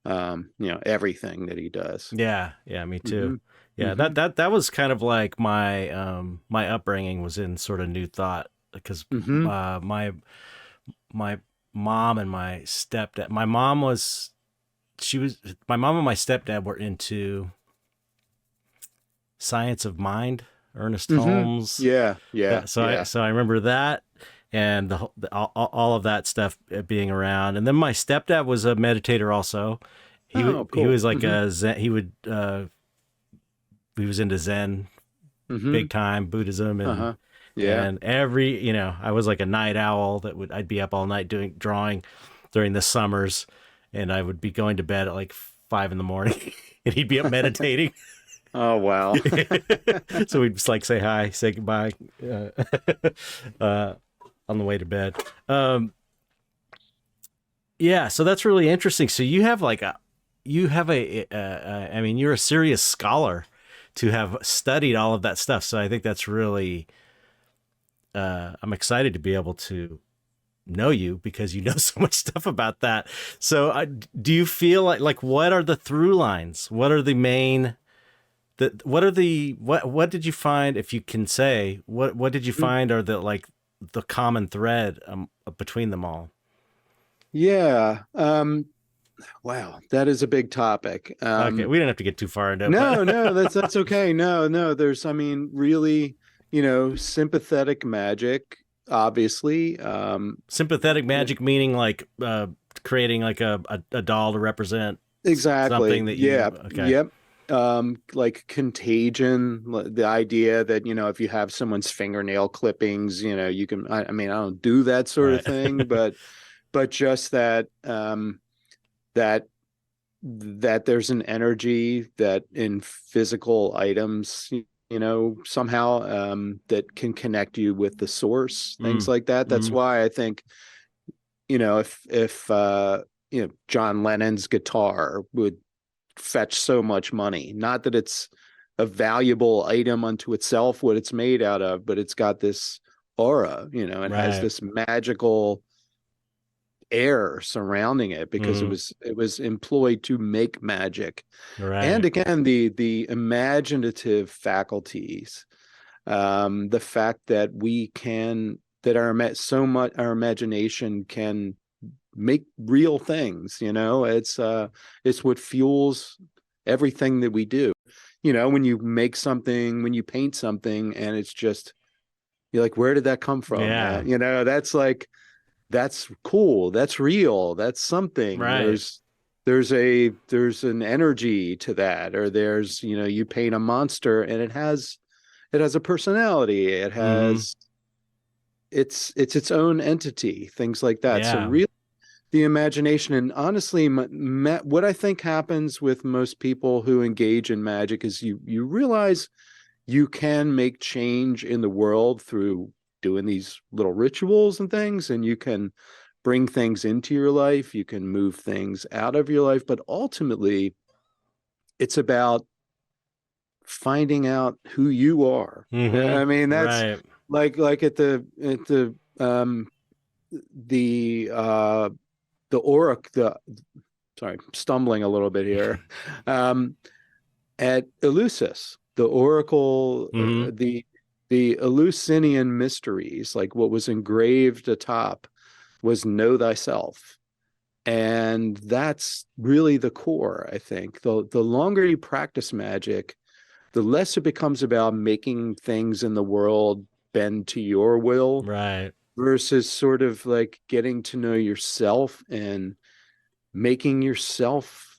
everything that he does. Yeah, yeah, me too. Hmm. Yeah, Hmm. that was kind of like my, my upbringing was in sort of new thought, because Hmm. my mom and my stepdad. My mom and my stepdad were into science of mind, Ernest Hmm. Holmes. Yeah, yeah, That, yeah. so I remember that, and all of that stuff being around. And then my stepdad was a meditator also. Oh, He cool. was like Hmm. a Zen, he was into Zen Hmm. big time, Buddhism, Uh-huh. Yeah. and I was like a night owl I'd be up all night doing drawing during the summers, and I would be going to bed at like 5 in the morning, and he'd be up meditating. Oh, wow. So we'd just like say hi, say goodbye, uh, uh, on the way to bed. Yeah, so that's really interesting. So you have I mean, you're a serious scholar to have studied all of that stuff. So I think that's really, I'm excited to be able to know you, because you know so much stuff about that. So do you feel like what are the through lines? What are the main, what did you find, if you can say, what did you find are the common thread, between them all? Yeah. Wow, that is a big topic. Okay, we didn't have to get too far into it, No, no, but that's okay. No, no, there's, I mean, really, sympathetic magic, obviously. Sympathetic magic meaning like creating like a doll to represent Exactly. something that Yeah. you okay. Yep. Like contagion, the idea that, if you have someone's fingernail clippings, you can, I mean, I don't do that sort of Right. thing, but just that, that, that there's an energy that in physical items, somehow, that can connect you with the source, things Mm. like that. That's Mm. why I think, if John Lennon's guitar would fetch so much money. Not that it's a valuable item unto itself, what it's made out of, but it's got this aura, it has Right. this magical air surrounding it because Mm. it was employed to make magic. And Right. again, the imaginative faculties, the fact that we can that so much our imagination can make real things, it's what fuels everything that we do. When you make something, when you paint something, and it's just, you're like, where did that come from? Yeah. That's like, that's cool, that's real, that's something. Right. There's an energy to that. Or there's, you paint a monster and it has a personality, it Mm-hmm. has it's its own entity, things like that. So Yeah. really, the imagination. And honestly, what I think happens with most people who engage in magic is you realize you can make change in the world through doing these little rituals and things, and you can bring things into your life, you can move things out of your life, but ultimately it's about finding out who you are. Mm-hmm. I mean, that's Right. like the the auric the sorry, stumbling a little bit here. Um, at Eleusis, the oracle, Mm-hmm. the Eleusinian mysteries, like what was engraved atop was know thyself. And that's really the core, I think. The longer you practice magic, the less it becomes about making things in the world bend to your will Right. versus sort of like getting to know yourself and making yourself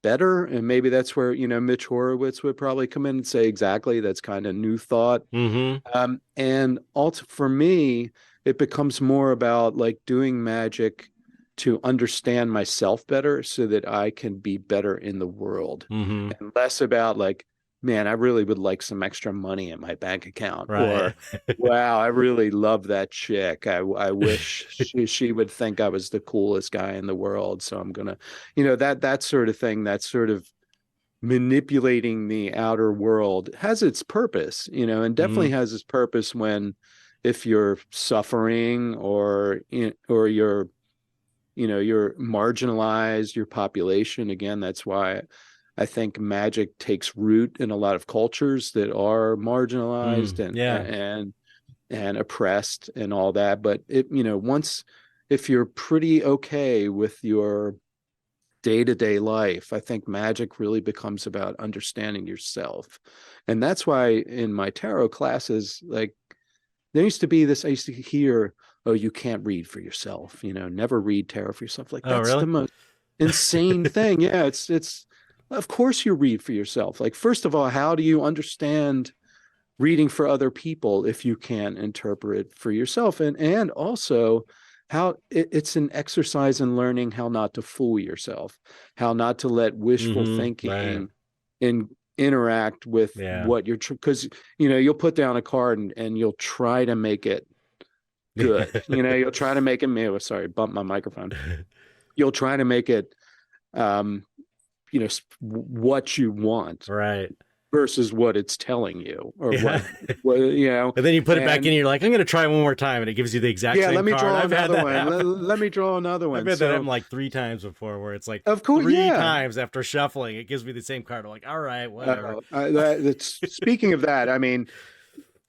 better. And maybe that's where, Mitch Horowitz would probably come in and say, exactly, that's kind of new thought. Mm-hmm. And also for me, it becomes more about like doing magic to understand myself better so that I can be better in the world, Mm-hmm. and less about like, man, I really would like some extra money in my bank account, Right. or wow, I really love that chick. I wish she would think I was the coolest guy in the world. So I'm gonna, that sort of thing, that sort of manipulating the outer world has its purpose, and Mm-hmm. definitely has its purpose when, if you're suffering, or you're marginalized, your population. Again, that's why I think magic takes root in a lot of cultures that are marginalized Mm. Yeah. and oppressed and all that. But once, if you're pretty okay with your day-to-day life, I think magic really becomes about understanding yourself. And that's why in my tarot classes, like, there used to be this, I used to hear, oh, you can't read for yourself, never read tarot for yourself. Like, Oh, that's the really? most insane thing. Yeah, it's of course you read for yourself. Like, first of all, how do you understand reading for other people if you can't interpret for yourself? And also, how it's an exercise in learning how not to fool yourself, how not to let wishful Mm-hmm. Right. thinking in interact with Yeah. what you're, because you'll put down a card and you'll try to make it good. You'll try to make it, sorry, bump my microphone. You'll try to make it, um what you want Right. versus what it's telling you, or Yeah. what. And then you put it back in, And and you're like, I'm going to try one more time. And it gives you the exact yeah, same let me card. draw I've had another that one. happen. Let me draw another I've one. had that happen So, like 3 times before where it's like of course, three yeah. times after shuffling, it gives me the same card. I'm like, all right, whatever. Speaking of that, I mean,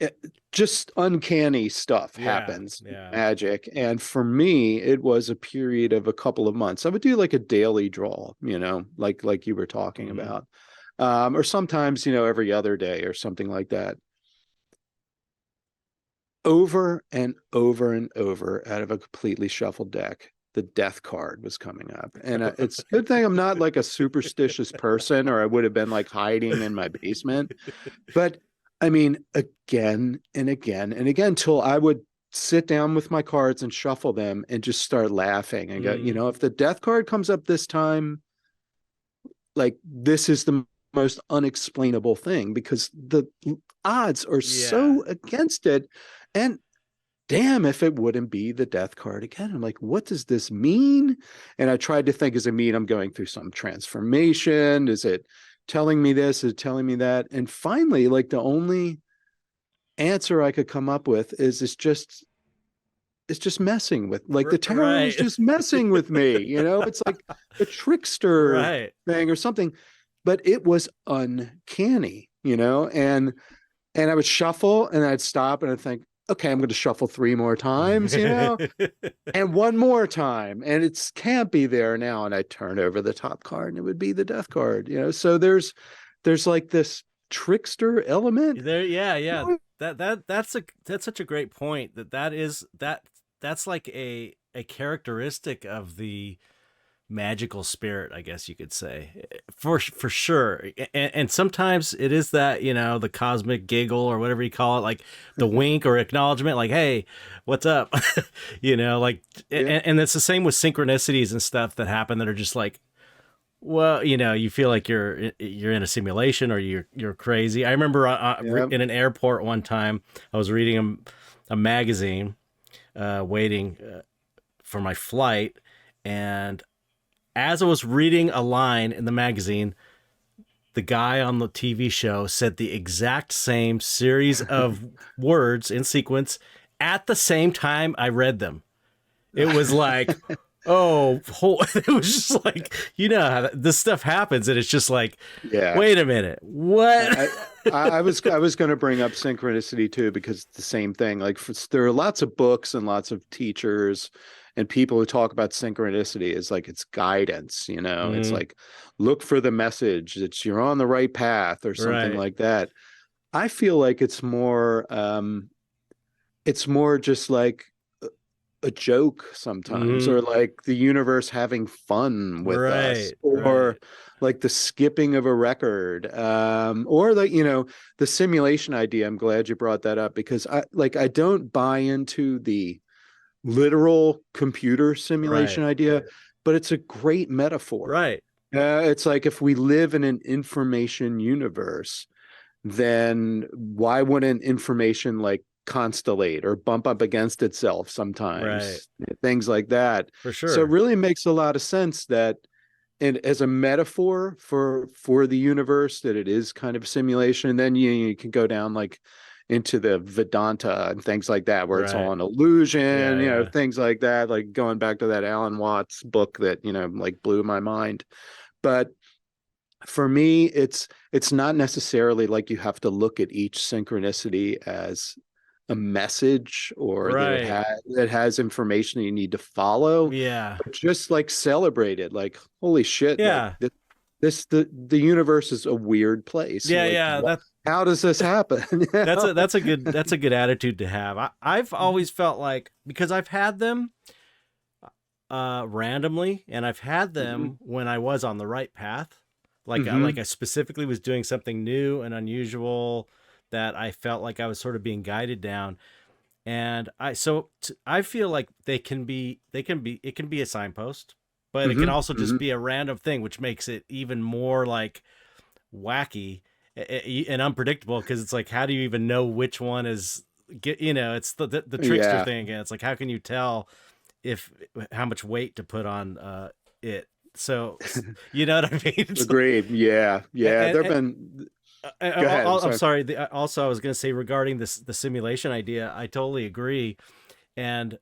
it, just uncanny stuff Yeah. happens in Yeah. magic. And for me, it was a period of a couple of months. I would do like a daily draw, like you were talking Mm-hmm. about, or sometimes, every other day or something like that. over and over and over out of a completely shuffled deck, the death card was coming up. And it's a good thing I'm not like a superstitious person, or I would have been like hiding in my basement. But I mean, again and again and again, till I would sit down with my cards and shuffle them and just start laughing and go, you know, if the death card comes up this time, like this is the most unexplainable thing, because the odds are so against it. And damn, if it wouldn't be the death card again. I'm like, what does this mean? And I tried to think, does it mean I'm going through some transformation? Is it telling me this? Is it telling me that? And finally, like the only answer I could come up with is it's just messing with, like, the tarot is just messing with me. You know, it's like a trickster thing or something, but it was uncanny, you know, and I would shuffle and I'd stop and I'd think, okay, I'm going to shuffle 3 more times, you know, and one more time, and it can't be there now. And I turn over the top card and it would be the death card, you know? So there's like this trickster element there. Yeah. That's such a great point. That's like a characteristic of the magical spirit, I guess you could say, for sure. And sometimes it is that, you know, the cosmic giggle or whatever you call it, like the wink or acknowledgement, like, hey, what's up? You know, like, and it's the same with synchronicities and stuff that happen that are just like, well, you know, you feel like you're in a simulation or you're crazy. I remember in an airport one time, I was reading a magazine, waiting for my flight, and as I was reading a line in the magazine, the guy on the TV show said the exact same series of words in sequence at the same time I read them. It was like, it was just like, you know how this stuff happens, and it's just like, wait a minute, what? I was going to bring up synchronicity too, because it's the same thing. Like, there are lots of books and lots of teachers and people who talk about synchronicity as like it's guidance, you know, it's like, look for the message, it's you're on the right path or something like that. I feel like it's more just like a joke sometimes, or like the universe having fun with us, or like the skipping of a record, or like, you know, the simulation idea. I'm glad you brought that up, because I don't buy into the literal computer simulation idea, but it's a great metaphor. It's like, if we live in an information universe, then why wouldn't information like constellate or bump up against itself sometimes, things like that? For sure. So it really makes a lot of sense that, and as a metaphor for the universe, that it is kind of simulation. And then you can go down like into the Vedanta and things like that, where it's all an illusion, you know, things like that, like going back to that Alan Watts book that, you know, like blew my mind. But for me, it's not necessarily like you have to look at each synchronicity as a message, or that it has information that you need to follow. But just like celebrate it, like, holy shit, like, the universe is a weird place. How does this happen? That's a good attitude to have. I've always felt like, because I've had them randomly, and I've had them when I was on the right path, like I specifically was doing something new and unusual that I felt like I was sort of being guided down. And I feel like it can be a signpost, but it can also just be a random thing, which makes it even more like wacky and unpredictable, because it's like, how do you even know which one is, you know, it's the trickster thing again. It's like, how can you tell how much weight to put on it? So, you know what I mean? Agreed. Yeah. There've been. Go ahead. I'm sorry. Also, I was going to say, regarding the simulation idea, I totally agree, and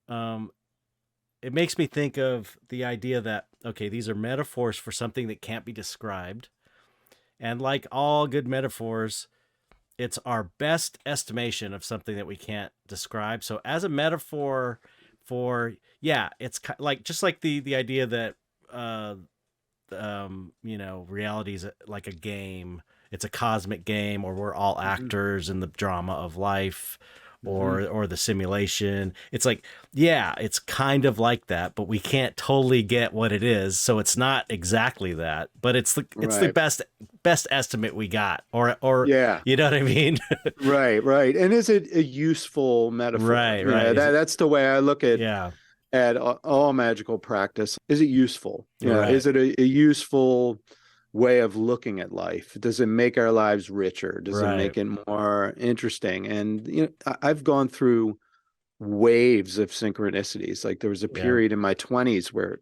it makes me think of the idea that, okay, these are metaphors for something that can't be described. And like all good metaphors, it's our best estimation of something that we can't describe. So as a metaphor it's like, just like the idea that, you know, reality is like a game. It's a cosmic game, or we're all actors in the drama of life. Mm-hmm. or the simulation. It's like, yeah, it's kind of like that, but we can't totally get what it is, so it's not exactly that, but it's the Right. best estimate we got, or Yeah. you know what I mean? Right. Right. And is it a useful metaphor? Right, You right. know, Is it, that's the way I look yeah, at all magical practice. Is it useful? You know, right, is it a useful way of looking at life? Does it make our lives richer? Does it right. make it more interesting? And you know, I've gone through waves of synchronicities. Like there was a Yeah, period in my 20s where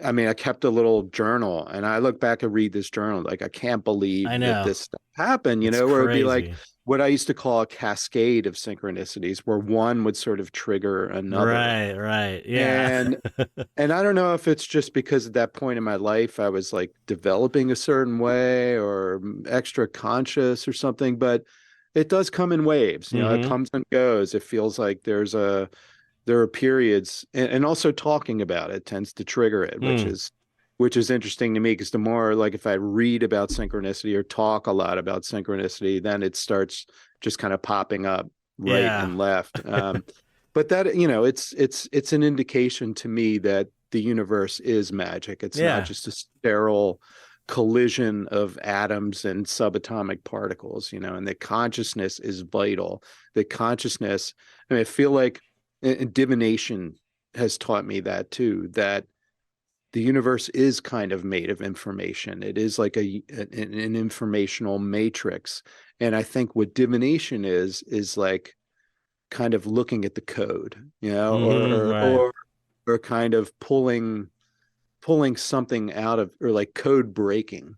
I mean, I kept a little journal and I look back and read this journal. Like, I can't I believe that know. this stuff happened, you It's know, where it'd be like crazy. what I used to call a cascade of synchronicities, where one would sort of trigger another. Right, right. Yeah. And I don't know if it's just because at that point in my life I was like developing a certain way or extra conscious or something, but it does come in waves. You know, it Mm-hmm. comes and goes. It feels like there are periods, and also talking about it tends to trigger it, Mm. which is interesting to me, because the more, like, if I read about synchronicity or talk a lot about synchronicity, then it starts just kind of popping up right Yeah. and left. But that, you know, it's an indication to me that the universe is magic. It's not Yeah. just a sterile collision of atoms and subatomic particles, you know, and that consciousness is vital. That consciousness, I mean, I feel like, and divination has taught me that too, that the universe is kind of made of information. It is like an informational matrix. And I think what divination is like kind of looking at the code, you know, Mm-hmm. Right. or kind of pulling something out of, or like code breaking.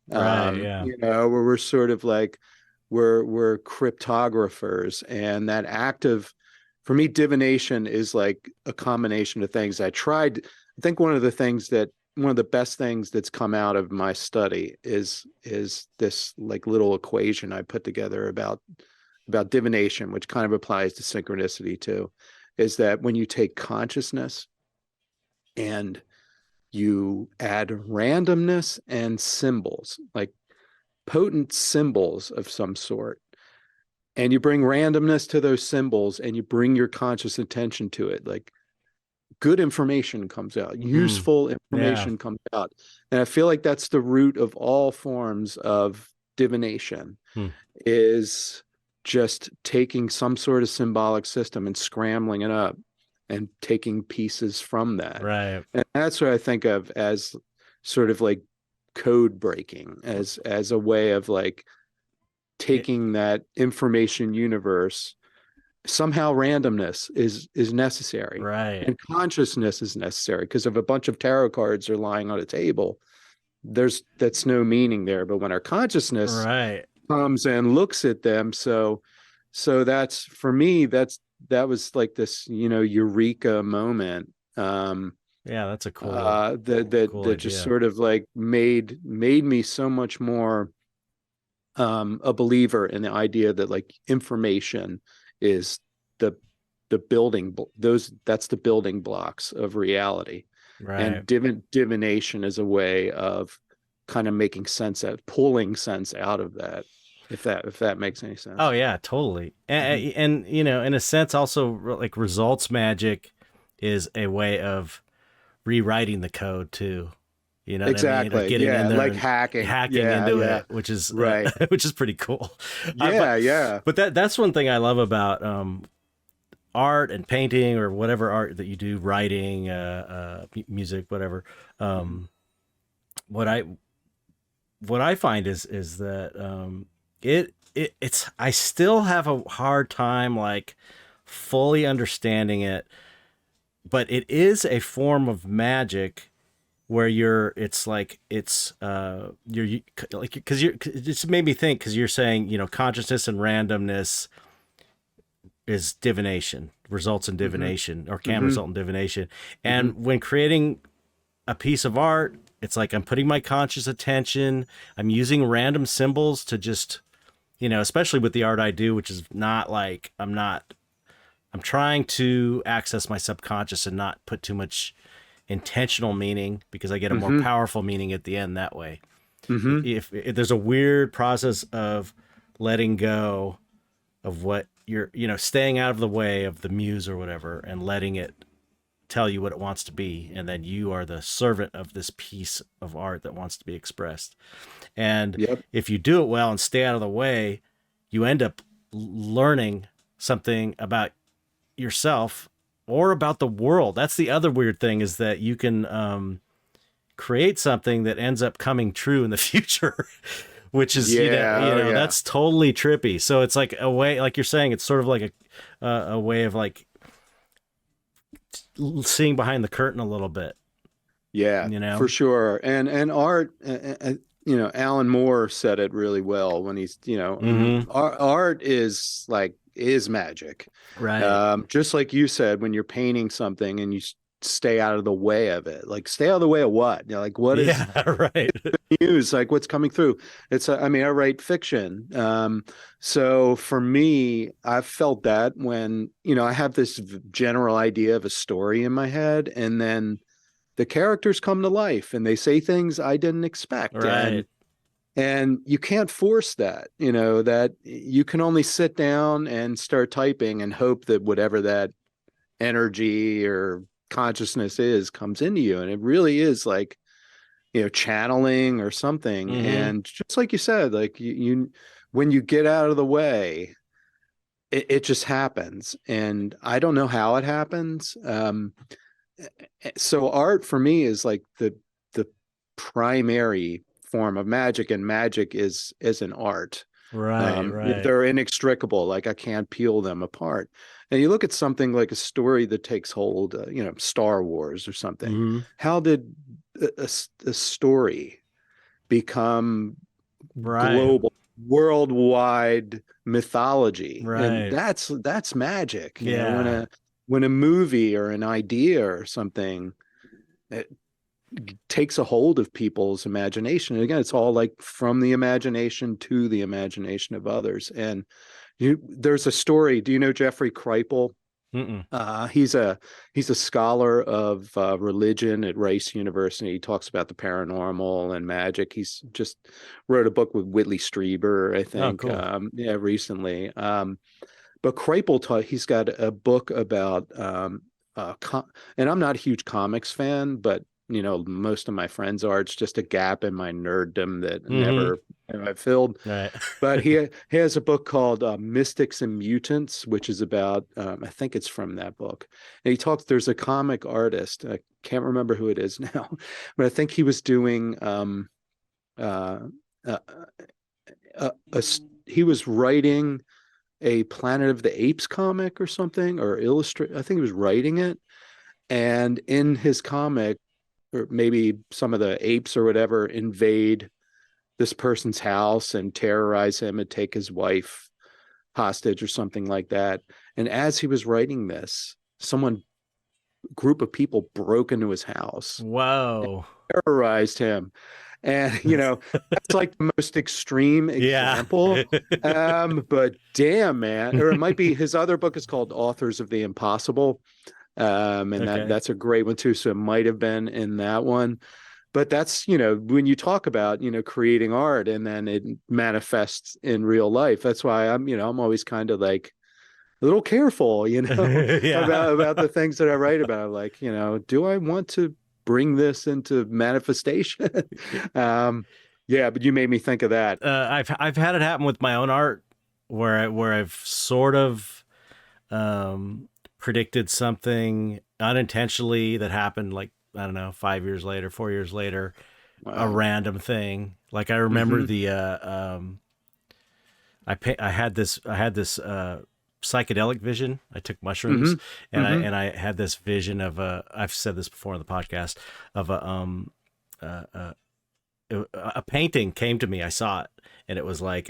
Right. Yeah. You know, where we're sort of like, we're cryptographers, and that act of, for me, divination is like a combination of things. I think one of the best things that's come out of my study is this like little equation I put together about divination, which kind of applies to synchronicity too, is that when you take consciousness and you add randomness and symbols, like potent symbols of some sort, and you bring randomness to those symbols and you bring your conscious attention to it, like good information comes out, Mm. useful Yeah. information comes out. And I feel like that's the root of all forms of divination, Hmm. is just taking some sort of symbolic system and scrambling it up and taking pieces from that. Right. And that's what I think of as sort of like code breaking, as a way of like It, taking that information universe. Somehow randomness is necessary, right. and consciousness is necessary, because if a bunch of tarot cards are lying on a table, that's no meaning there. But when our consciousness Right. comes and looks at them, so that's, for me, that was like this, you know, eureka moment, Yeah. That's a cool that just idea. sort of like made me so much more a believer in the idea that like information is the that's the building blocks of reality, Right. and divination is a way of kind of making sense out, pulling sense out of that, if that makes any Oh sense. yeah, totally. Mm-hmm. And you know, in a sense, also like results magic is a way of rewriting the code too. You know what I mean? Of Exactly. getting in Yeah, there like and hacking. hacking Yeah, into yeah. it, which is Right. which is pretty cool. But Yeah, yeah. that's one thing I love about art and painting or whatever art that you do, writing, music, whatever. Mm-hmm. Um, what I what I find is that it's I still have a hard time like fully understanding it, but it is a form of magic where it's like you're like, because you're, it just made me think, because you're saying, you know, consciousness and randomness is divination, results in Mm-hmm. divination, or can Mm-hmm. result in divination. Mm-hmm. And when creating a piece of art, it's like I'm putting my conscious attention, I'm using random symbols to just, you know, especially with the art I do, which is not like, I'm trying to access my subconscious and not put too much intentional meaning, because I get a more Mm-hmm. powerful meaning at the end that way. Mm-hmm. If there's a weird process of letting go of what you're, staying out of the way of the muse or whatever and letting it tell you what it wants to be. And then you are the servant of this piece of art that wants to be expressed. And Yep. if you do it well and stay out of the way, you end up learning something about yourself or about the world. That's the other weird thing, is that you can create something that ends up coming true in the future, which is, that's totally trippy. So it's like a way, like you're saying, it's sort of like a way of like seeing behind the curtain a little bit. Yeah, for sure. And art, Alan Moore said it really well when he's, art is magic. Right. Just like you said, when you're painting something and you stay out of the way of it, like stay out of the way of what? Like what is right. news, like what's coming through? I write fiction. So for me, I've felt that when, I have this general idea of a story in my head, and then the characters come to life and they say things I didn't expect. Right. And you can't force that, that you can only sit down and start typing and hope that whatever that energy or consciousness is comes into you. And it really is like, channeling or something. Mm-hmm. And just like you said, like you when you get out of the way, it just happens. And I don't know how it happens. So art for me is like the primary form of magic, and magic is an art. Right. They're inextricable. Like I can't peel them apart. And you look at something like a story that takes hold, Star Wars or something. Mm-hmm. How did a story become global, worldwide mythology? Right. And that's magic. Yeah. When a movie or an idea or something, it takes a hold of people's imagination. And again, it's all like from the imagination to the imagination of others. And there's a story. Do you know Jeffrey Kripal? He's a scholar of religion at Rice University. He talks about the paranormal and magic. He's just wrote a book with Whitley Strieber, I think, recently. But Kripal he's got a book about and I'm not a huge comics fan, but most of my friends are. It's just a gap in my nerddom that never I filled. Right. But he has a book called Mystics and Mutants, which is about I think it's from that book. And there's a comic artist. I can't remember who it is now, but I think he was doing he was writing a Planet of the Apes comic or something, or illustrate. I think he was writing it, and in his comic, or maybe some of the apes or whatever invade this person's house and terrorize him and take his wife hostage or something like that. And as he was writing this, group of people broke into his house. Whoa. Terrorized him. And, that's like the most extreme example. But damn, man. Or it might be his other book is called Authors of the Impossible. That's a great one too. So it might have been in that one. But that's, when you talk about, creating art and then it manifests in real life. That's why I'm always kind of like a little careful, about the things that I write about. Like, do I want to bring this into manifestation? But you made me think of that. I've had it happen with my own art where I've sort of predicted something unintentionally that happened, like, I don't know, 5 years later, 4 years later. Wow. A random thing. Like I remember I had this psychedelic vision. I took mushrooms and I had this vision of I've said this before on the podcast, of a painting came to me. I saw it and it was like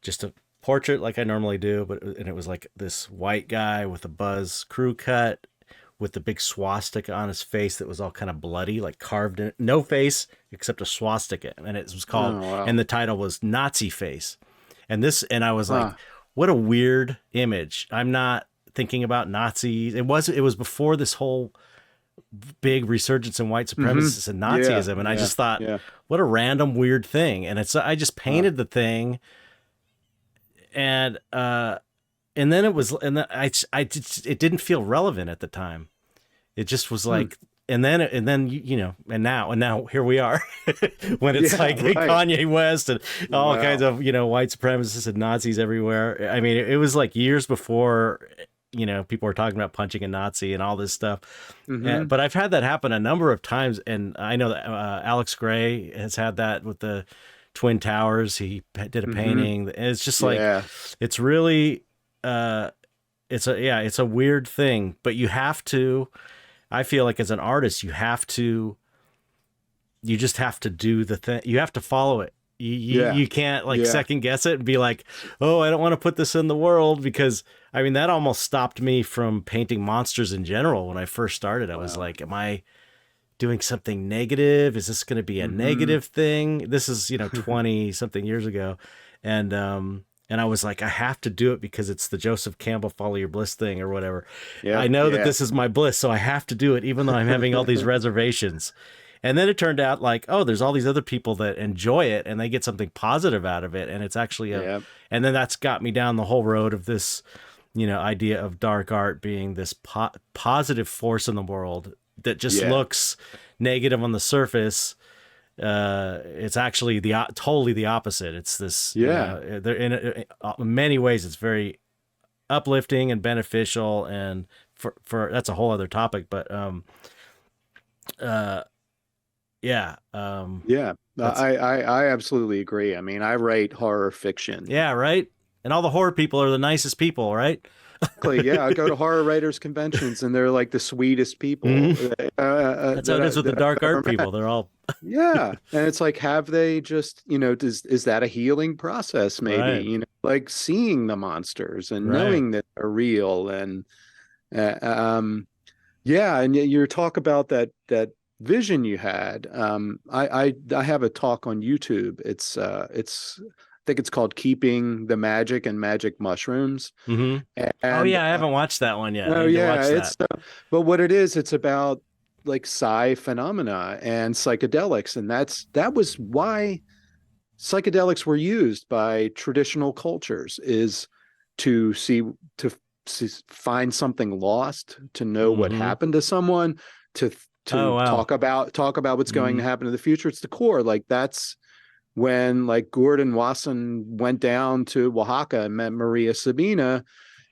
just a portrait like I normally do, and it was like this white guy with a buzz crew cut with the big swastika on his face that was all kind of bloody, like carved in, no face except a swastika. And it was called, and the title was Nazi Face. And I was like, what a weird image. I'm not thinking about Nazis. It was before this whole big resurgence in white supremacists and Nazism. And I just thought, what a random weird thing. And I just painted the thing, and and then it was, and then it didn't feel relevant at the time. It just was Hmm. like, and then and now here we are, when it's Yeah, like right. Kanye West and all kinds Wow. of white supremacists and Nazis everywhere. I mean, it was like years before people were talking about punching a Nazi and all this stuff. Hmm. But I've had that happen a number of times, and I know that Alex Gray has had that with the Twin Towers. He did a Hmm. painting. And it's just like, Yeah. it's really, it's a weird thing, but you have to. I feel like as an artist, you just have to do the thing. You have to follow it. Yeah. You can't like Yeah. second guess it and be like, oh, I don't want to put this in the world, because I mean, that almost stopped me from painting monsters in general. When I first started, I was Wow. like, am I doing something negative? Is this going to be a Hmm. negative thing? This is, 20 something years ago. And I was like, I have to do it because it's the Joseph Campbell follow your bliss thing or whatever. I Yep. know that Yeah. this is my bliss, so I have to do it, even though I'm having all these reservations. And then it turned out like, oh, there's all these other people that enjoy it and they get something positive out of it. And it's actually Yeah. and then that's got me down the whole road of this, idea of dark art being this positive force in the world that just Yeah. looks negative on the surface. It's actually totally the opposite. It's this, Yeah. there in many ways, it's very uplifting and beneficial. And for that's a whole other topic, but, uh, yeah, Yeah. that's, I absolutely agree. I mean, I write horror fiction. yeah, right. And all the horror people are the nicest people, right? Exactly. Yeah, I go to horror writers conventions and they're like the sweetest people Mhm. That's how that it is with the that dark I've ever art people. met. They're all Yeah. And it's like, have they just, does is that a healing process maybe, right, like seeing the monsters and right. knowing that they're real and uh, um yeah, and you talk about that vision you had. I have a talk on YouTube. It's I think it's called Keeping the Magic and Magic Mushrooms. Hmm. Oh And yeah, I haven't watched that one yet. I oh need to yeah, watch that. but what it is, it's about like psi phenomena and psychedelics, and that was why psychedelics were used by traditional cultures is to see to find something lost, to know what Hmm. happened to someone, to Oh wow. talk about what's going to Hmm. happen in the future. It's the core. Like that's when like Gordon Wasson went down to Oaxaca and met Maria Sabina.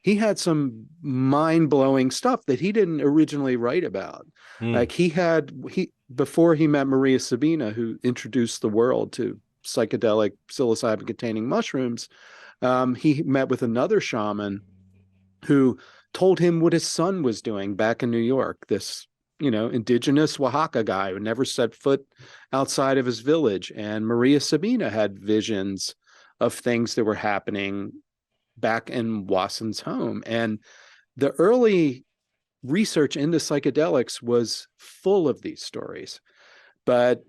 He had some mind-blowing stuff that he didn't originally write about. Mm. Like he before he met Maria Sabina, who introduced the world to psychedelic psilocybin containing mushrooms, he met with another shaman who told him what his son was doing back in New York. This, indigenous Oaxaca guy who never set foot outside of his village. And Maria Sabina had visions of things that were happening back in Wasson's home. And the early research into psychedelics was full of these stories. But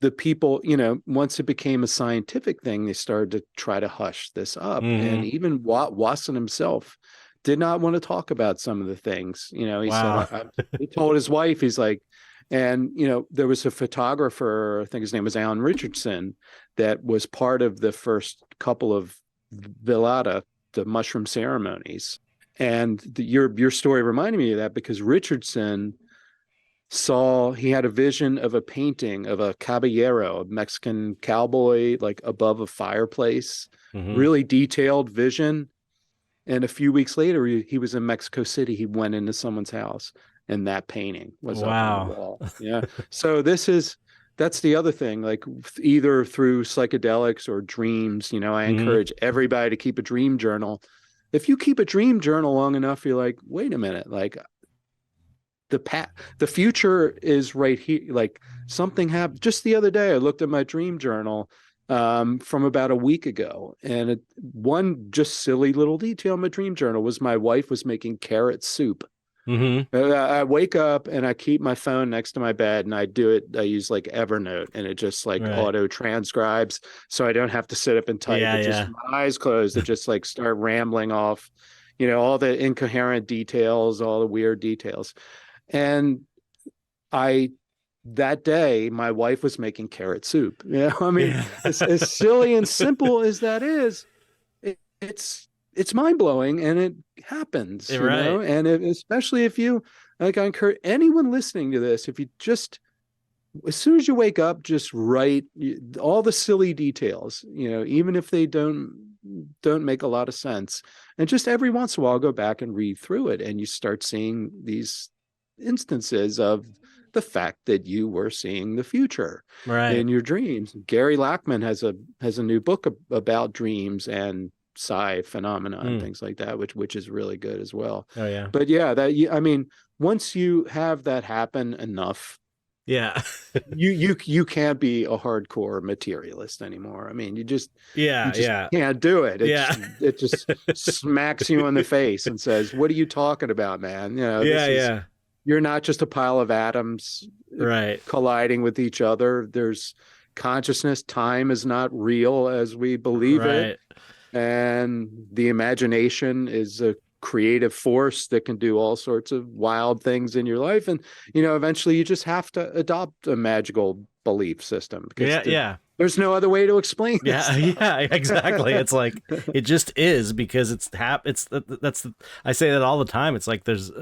the people, once it became a scientific thing, they started to try to hush this up. And Hmm. even Wasson himself did not want to talk about some of the things. He said, Wow. he told his wife, he's like, and, there was a photographer, I think his name was Alan Richardson, that was part of the first couple of Velada, the mushroom ceremonies. And your story reminded me of that because Richardson he had a vision of a painting of a caballero, a Mexican cowboy, like above a fireplace, Hmm. really detailed vision. And a few weeks later, he was in Mexico City. He went into someone's house and that painting was up on the Wow. wall. Yeah. So that's the other thing, like either through psychedelics or dreams, I Hmm. encourage everybody to keep a dream journal. If you keep a dream journal long enough, you're like, wait a minute, like the future is right here. Like something happened just the other day. I looked at my dream journal from about a week ago, and one just silly little detail in my dream journal was my wife was making carrot soup. Hmm. I wake up and I keep my phone next to my bed and I do it. I use like Evernote and it just like Right. auto transcribes. So I don't have to sit up and type. Yeah. It just, Yeah. my eyes closed. It just like start rambling off, all the incoherent details, all the weird details. And I that day my wife was making carrot soup. I mean, Yeah. as silly and simple as that is, it's it's mind blowing, and it happens, you know. Right. And especially if you, like, I encourage anyone listening to this, if you just, as soon as you wake up, just write all the silly details, you know, even if they don't make a lot of sense, and just every once in a while go back and read through it, and you start seeing these instances of the fact that you were seeing the future Right. in your dreams. Gary Lackman has a new book about dreams and psi phenomena and Mm. things like that, which is really good as well. Oh yeah. But yeah, I mean, once you have that happen enough, Yeah. you can't be a hardcore materialist anymore. I mean, you Yeah. just Yeah. can't do it. Yeah. It just smacks you in the face and says, "What are you talking about, man? You know, Yeah. Yeah. you're not just a pile of atoms Right. colliding with each other. There's consciousness. Time is not real as we believe it, Right. and the imagination is a creative force that can do all sorts of wild things in your life. And, you know, eventually you just have to adopt a magical belief system, because Yeah. Yeah. there's no other way to explain this Yeah, stuff. yeah, exactly. It's like it just is, because I say that all the time. It's like there's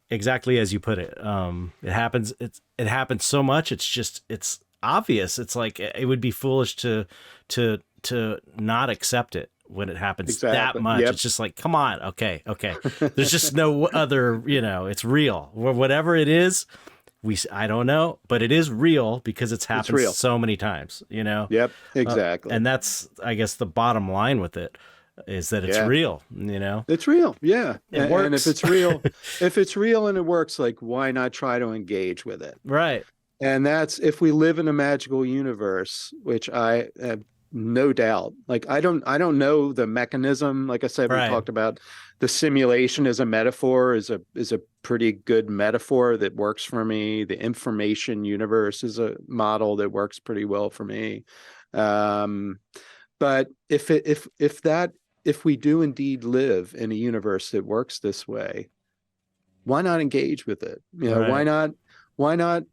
exactly as you put it. It happens. It happens so much. It's obvious. It's like it would be foolish to not accept it when it happens that Exactly. much. Yep. It's just like, come on, okay. There's just no other. It's real. Whatever it is, I don't know, but it is real because it's happened real. so many times. Yep. Exactly. And that's, I guess, the bottom line with it, is that it's Yeah. real. It's real. Yeah. It And works. if it's real and it works, like, why not try to engage with it? Right. And that's, if we live in a magical universe, which I have no doubt. Like, I don't know the mechanism. Like I said, we Right. talked about the simulation as a metaphor is a pretty good metaphor that works for me. The information universe is a model that works pretty well for me. But if we do indeed live in a universe that works this way, why not engage with it? You know, Right. why not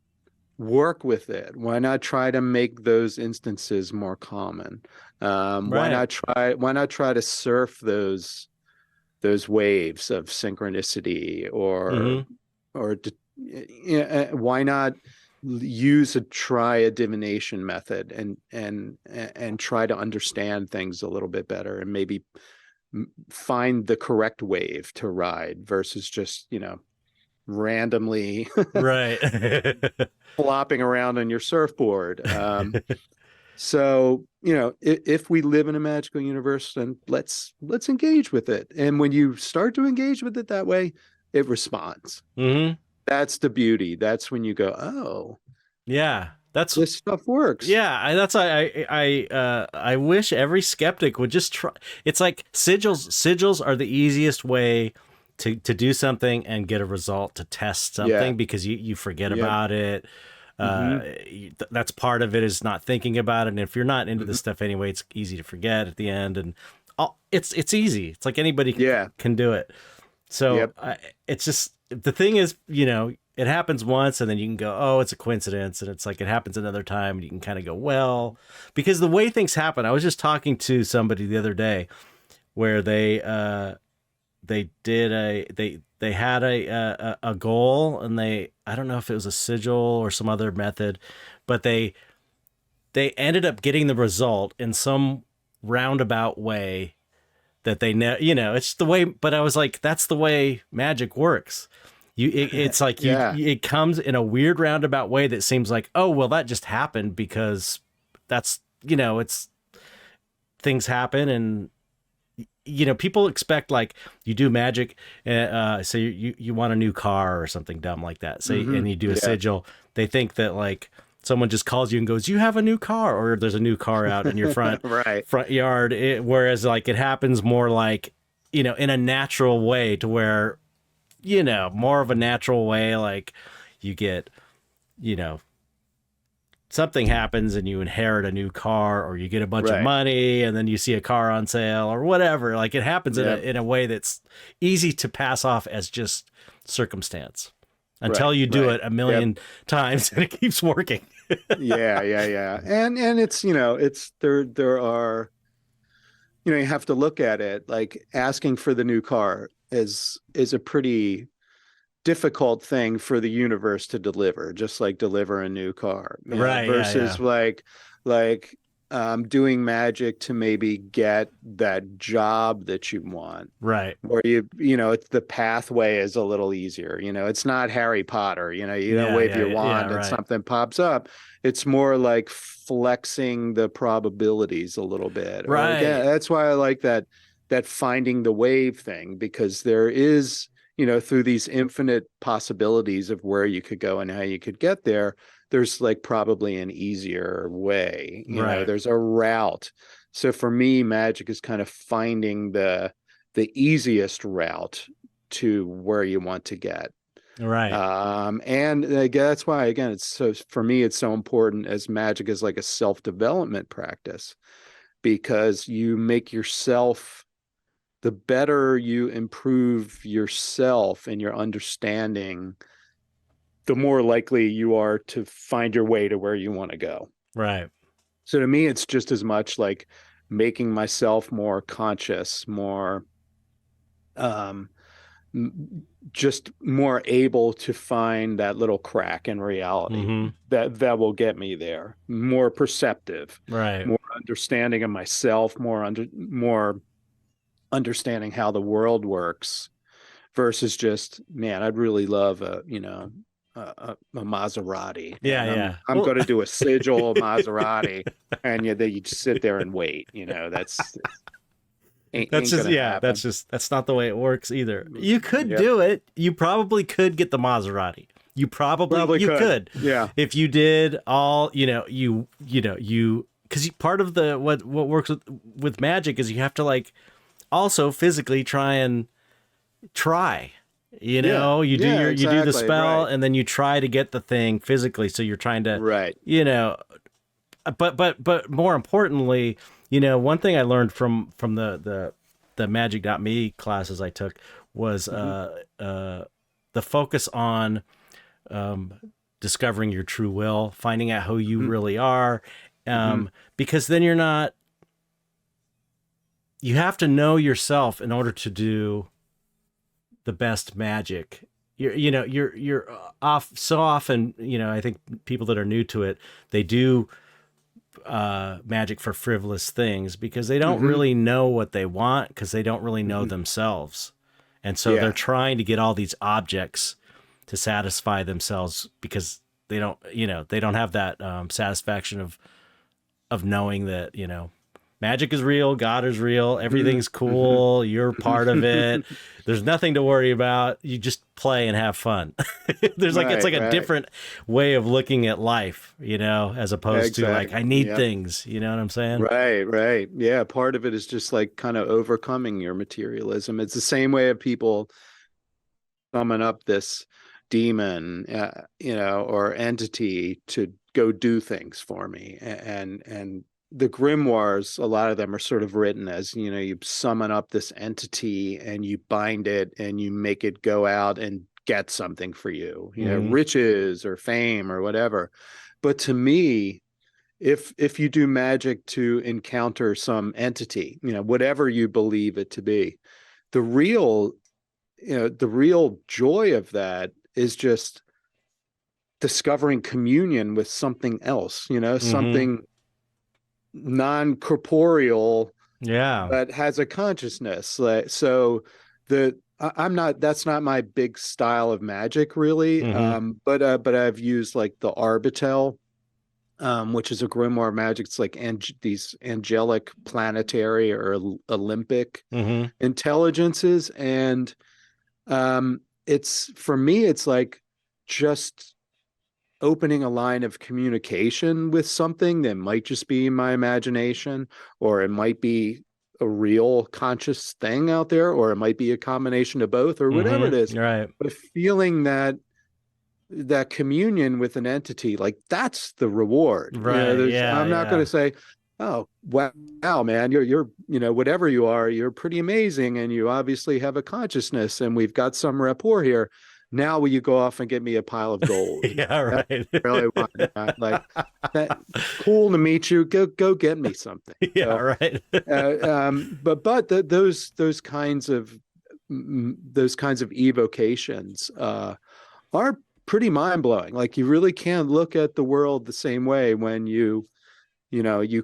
work with it? Why not try to make those instances more common? Why Right. not try to surf those waves of synchronicity, Mm-hmm. or why not try a divination method and try to understand things a little bit better, and maybe find the correct wave to ride versus just, you know, randomly Right. flopping around on your surfboard. So, you know, if we live in a magical universe, then let's engage with it. And when you start to engage with it that way, it responds. Mm-hmm. That's the beauty. That's when you go, oh, Yeah. this stuff works. Yeah, I wish every skeptic would just try. It's like sigils are the easiest way to do something and get a result, to test something, because you forget about it. That's part of it, is not thinking about it. And if you're not into this stuff anyway, it's easy to forget at the end. And it's easy. It's like anybody can do it. So it's just, the thing is, you know, it happens once and then you can go, oh, it's a coincidence. And it's like, it happens another time and you can kind of go, well, because the way things happen. I was just talking to somebody the other day where they had a goal, and I don't know if it was a sigil or some other method, but they ended up getting the result in some roundabout way that it's the way. But I was like, that's the way magic works. It's like it comes in a weird roundabout way that seems like, oh, well, that just happened because that's, it's, things happen. And people expect, like, you do magic, so you want a new car or something dumb like that. So and you do a sigil, they think that, like, someone just calls you and goes, you have a new car, or there's a new car out in your front front yard. Whereas, like, it happens more like, in a natural way, to where, more of a natural way, like, you get, something happens and you inherit a new car, or you get a bunch of money and then you see a car on sale or whatever. Like, it happens in a way that's easy to pass off as just circumstance until you do it a million times and it keeps working. And it's, it's there are, you have to look at it like asking for the new car is a pretty difficult thing for the universe to deliver, just like deliver a new car, Right. Yeah. versus Yeah. like doing magic to maybe get that job that you want, Right. where it's the pathway is a little easier. It's not Harry Potter, you don't Yeah. wave Yeah. your Yeah. wand and Right. something pops up. It's more like flexing the probabilities a little bit. Or again, Right. that's why I like that finding the wave thing, because there is, through these infinite possibilities of where you could go and how you could get there, there's like probably an easier way, Right. there's a route. So for me, magic is kind of finding the easiest route to where you want to get. Right. And again, that's why, again, it's so, for me, it's so important as magic is like a self-development practice, because you make yourself, the better you improve yourself and your understanding, the more likely you are to find your way to where you want to go. Right. So to me, it's just as much like making myself more conscious, more um, just more able to find that little crack in reality Mm-hmm. that will get me there, more perceptive, Right. more understanding of myself, more understanding how the world works, versus just, man, I'd really love a Maserati, Yeah. and I'm Yeah. I'm Well, going to do a sigil Maserati, and then you just sit there and wait. That's that's ain't just, gonna yeah, happen. that's not the way it works either. You could Yep, do it. You probably could get the Maserati. probably You could. could, Yeah, if you did all, because part of the what works with magic is you have to like also physically try. yeah, yeah, You do the exactly. spell Right, and then you try to get the thing physically. So you're trying to, right. you know, but more importantly, one thing I learned from the magic.me classes I took was Hmm. the focus on um, discovering your true will, finding out who you Hmm. really are, Hmm. because then you have to know yourself in order to do the best magic. You're off so often. I think people that are new to it, they do magic for frivolous things because they don't Hmm. really know what they want, because they don't really know Hmm. themselves, and so they're Yeah, trying to get all these objects to satisfy themselves because they don't have that satisfaction of knowing that magic is real, God is real, hmm. everything's Hmm. cool, you're part of it. There's nothing to worry about. You just play and have fun. It's Right, like a right. different way of looking at life, as opposed to like Exactly. I need Yep. things. You know what I'm saying? Right, right. Yeah, part of it is just like kind of overcoming your materialism. It's the same way of people summon up this demon, or entity to go do things for me. And the grimoires, a lot of them are sort of written as, you summon up this entity and you bind it and you make it go out and get something for you, Mm-hmm. riches or fame or whatever. But to me, if you do magic to encounter some entity, whatever you believe it to be, the real the real joy of that is just discovering communion with something else, Mm-hmm. something non-corporeal Yeah. that has a consciousness. Like, so I'm not, that's not my big style of magic really. Mm-hmm. But I've used like the Arbitel, which is a grimoire magic. It's like these angelic, planetary, or Olympic Mm-hmm. intelligences. And it's, for me, it's like just opening a line of communication with something that might just be my imagination, or it might be a real conscious thing out there, or it might be a combination of both, or whatever it Mm-hmm. is. Right. But feeling that communion with an entity, like that's the reward. Right. There's, Yeah. I'm not going Yeah. to say, oh wow, man, you're whatever you are, you're pretty amazing, and you obviously have a consciousness, and we've got some rapport here. Now will you go off and get me a pile of gold? Yeah, I right. really want that. Like that. Cool to meet you. Go get me something. Yeah, So, right. those kinds of evocations are pretty mind blowing. Like you really can't look at the world the same way when you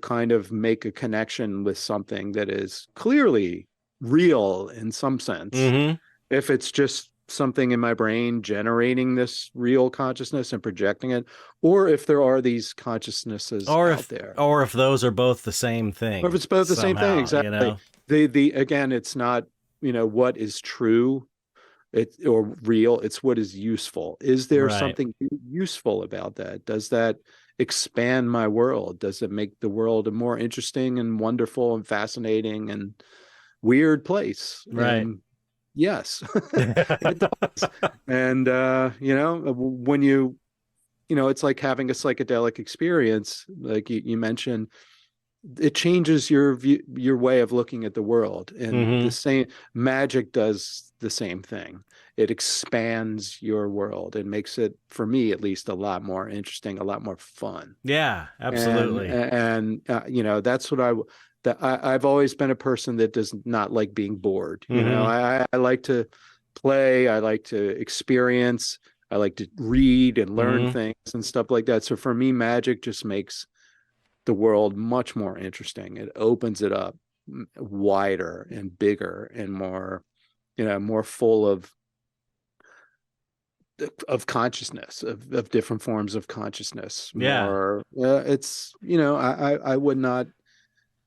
kind of make a connection with something that is clearly real in some sense. Hmm. If it's just something in my brain generating this real consciousness and projecting it, or if there are these consciousnesses Or out if there, or if those are both the same or if thing it's both the same thing, somehow, you exactly. know? The again, it's not, what is true or real, it's what is useful. Is there Right. something useful about that? Does that expand my world? Does it make the world a more interesting and wonderful and fascinating and weird place? Right. And yes, it does. And when it's like having a psychedelic experience, like you mentioned, it changes your view, your way of looking at the world. And the Hmm. same magic does the same thing. It expands your world and makes it, for me at least, a lot more interesting, a lot more fun. Yeah, And absolutely. that's what I've always been a person that does not like being bored. Hmm. I like to play, I like to experience, I like to read and learn Hmm. things and stuff like that. So for me, magic just makes the world much more interesting. It opens it up wider and bigger and more, more full of consciousness, of different forms of consciousness. Yeah. More, it's I would not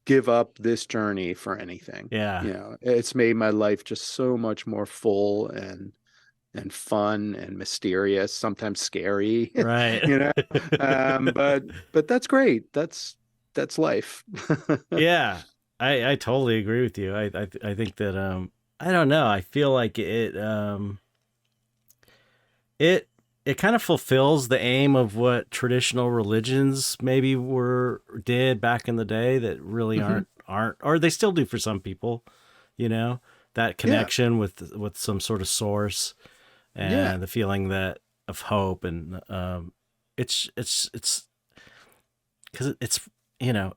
give up this journey for anything. Yeah. It's made my life just so much more full and fun and mysterious, sometimes scary, Right. you know. But that's great. That's life. Yeah. I totally agree with you. I think that I don't know. I feel like it it kind of fulfills the aim of what traditional religions maybe were did back in the day that really Hmm. aren't or they still do for some people, you know, that Yeah, connection with some sort of source yeah. and the feeling that of hope and it's because it's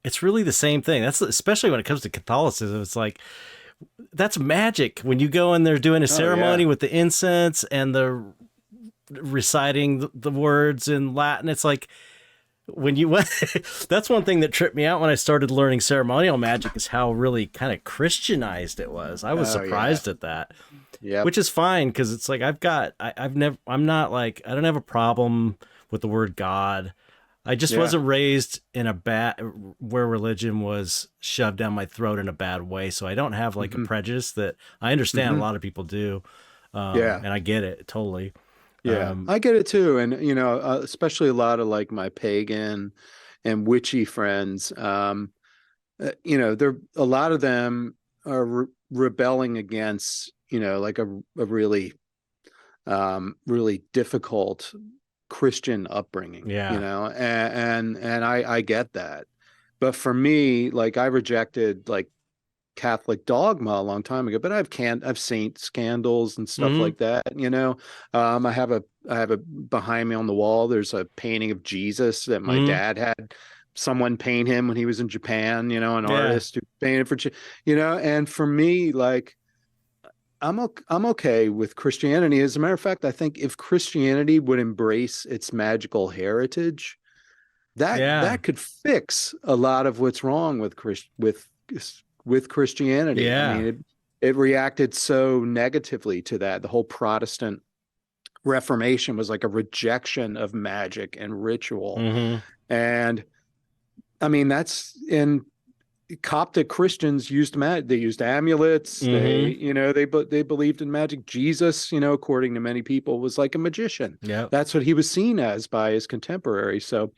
it's really the same thing. That's especially when it comes to Catholicism. It's like that's magic when you go in there doing a Oh yeah. ceremony with the incense and the reciting the words in Latin. It's like when you went, that's one thing that tripped me out when I started learning ceremonial magic is how really kind of Christianized it was. I was Oh yeah. surprised at that, Yep. which is fine because it's like I've never, I'm not like, I don't have a problem with the word God. I just Yeah. wasn't raised in a bad where religion was shoved down my throat in a bad way. So I don't have like a Hmm. prejudice that I understand a Hmm. lot of people do. Yeah. And I get it totally. Yeah. Um, I get it too. And especially a lot of like my pagan and witchy friends. There a lot of them are rebelling against like a really really difficult Christian upbringing, yeah. and I get that. But for me, like I rejected like Catholic dogma a long time ago, but I've saint scandals and stuff Hmm. like that. I have a behind me on the wall. There's a painting of Jesus that my Hmm. dad had someone paint him when he was in Japan, an Yeah. artist who painted and for me, like I'm okay with Christianity. As a matter of fact, I think if Christianity would embrace its magical heritage, Yeah. that could fix a lot of what's wrong with Christianity. I Yeah. mean, it reacted so negatively to that. The whole Protestant Reformation was like a rejection of magic and ritual. Hmm. And I mean, that's in Coptic Christians used they used amulets. Hmm. They believed in magic. Jesus, according to many people, was like a magician. Yep. That's what he was seen as by his contemporaries. So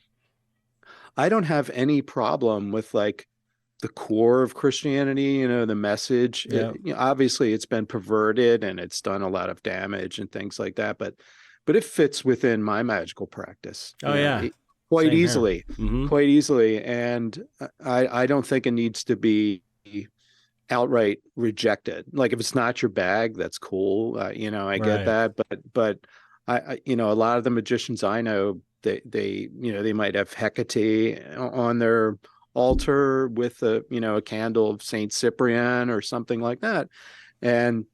I don't have any problem with like the core of Christianity, the message. Yep. Obviously, it's been perverted and it's done a lot of damage and things like that, but it fits within my magical practice, Oh yeah. quite Same here. easily, Hmm. quite easily. And I don't think it needs to be outright reject it. Like if it's not your bag, that's cool. I get Right. that, but a lot of the magicians I know, they might have Hecate on their altar with a candle of Saint Cyprian or something like that, and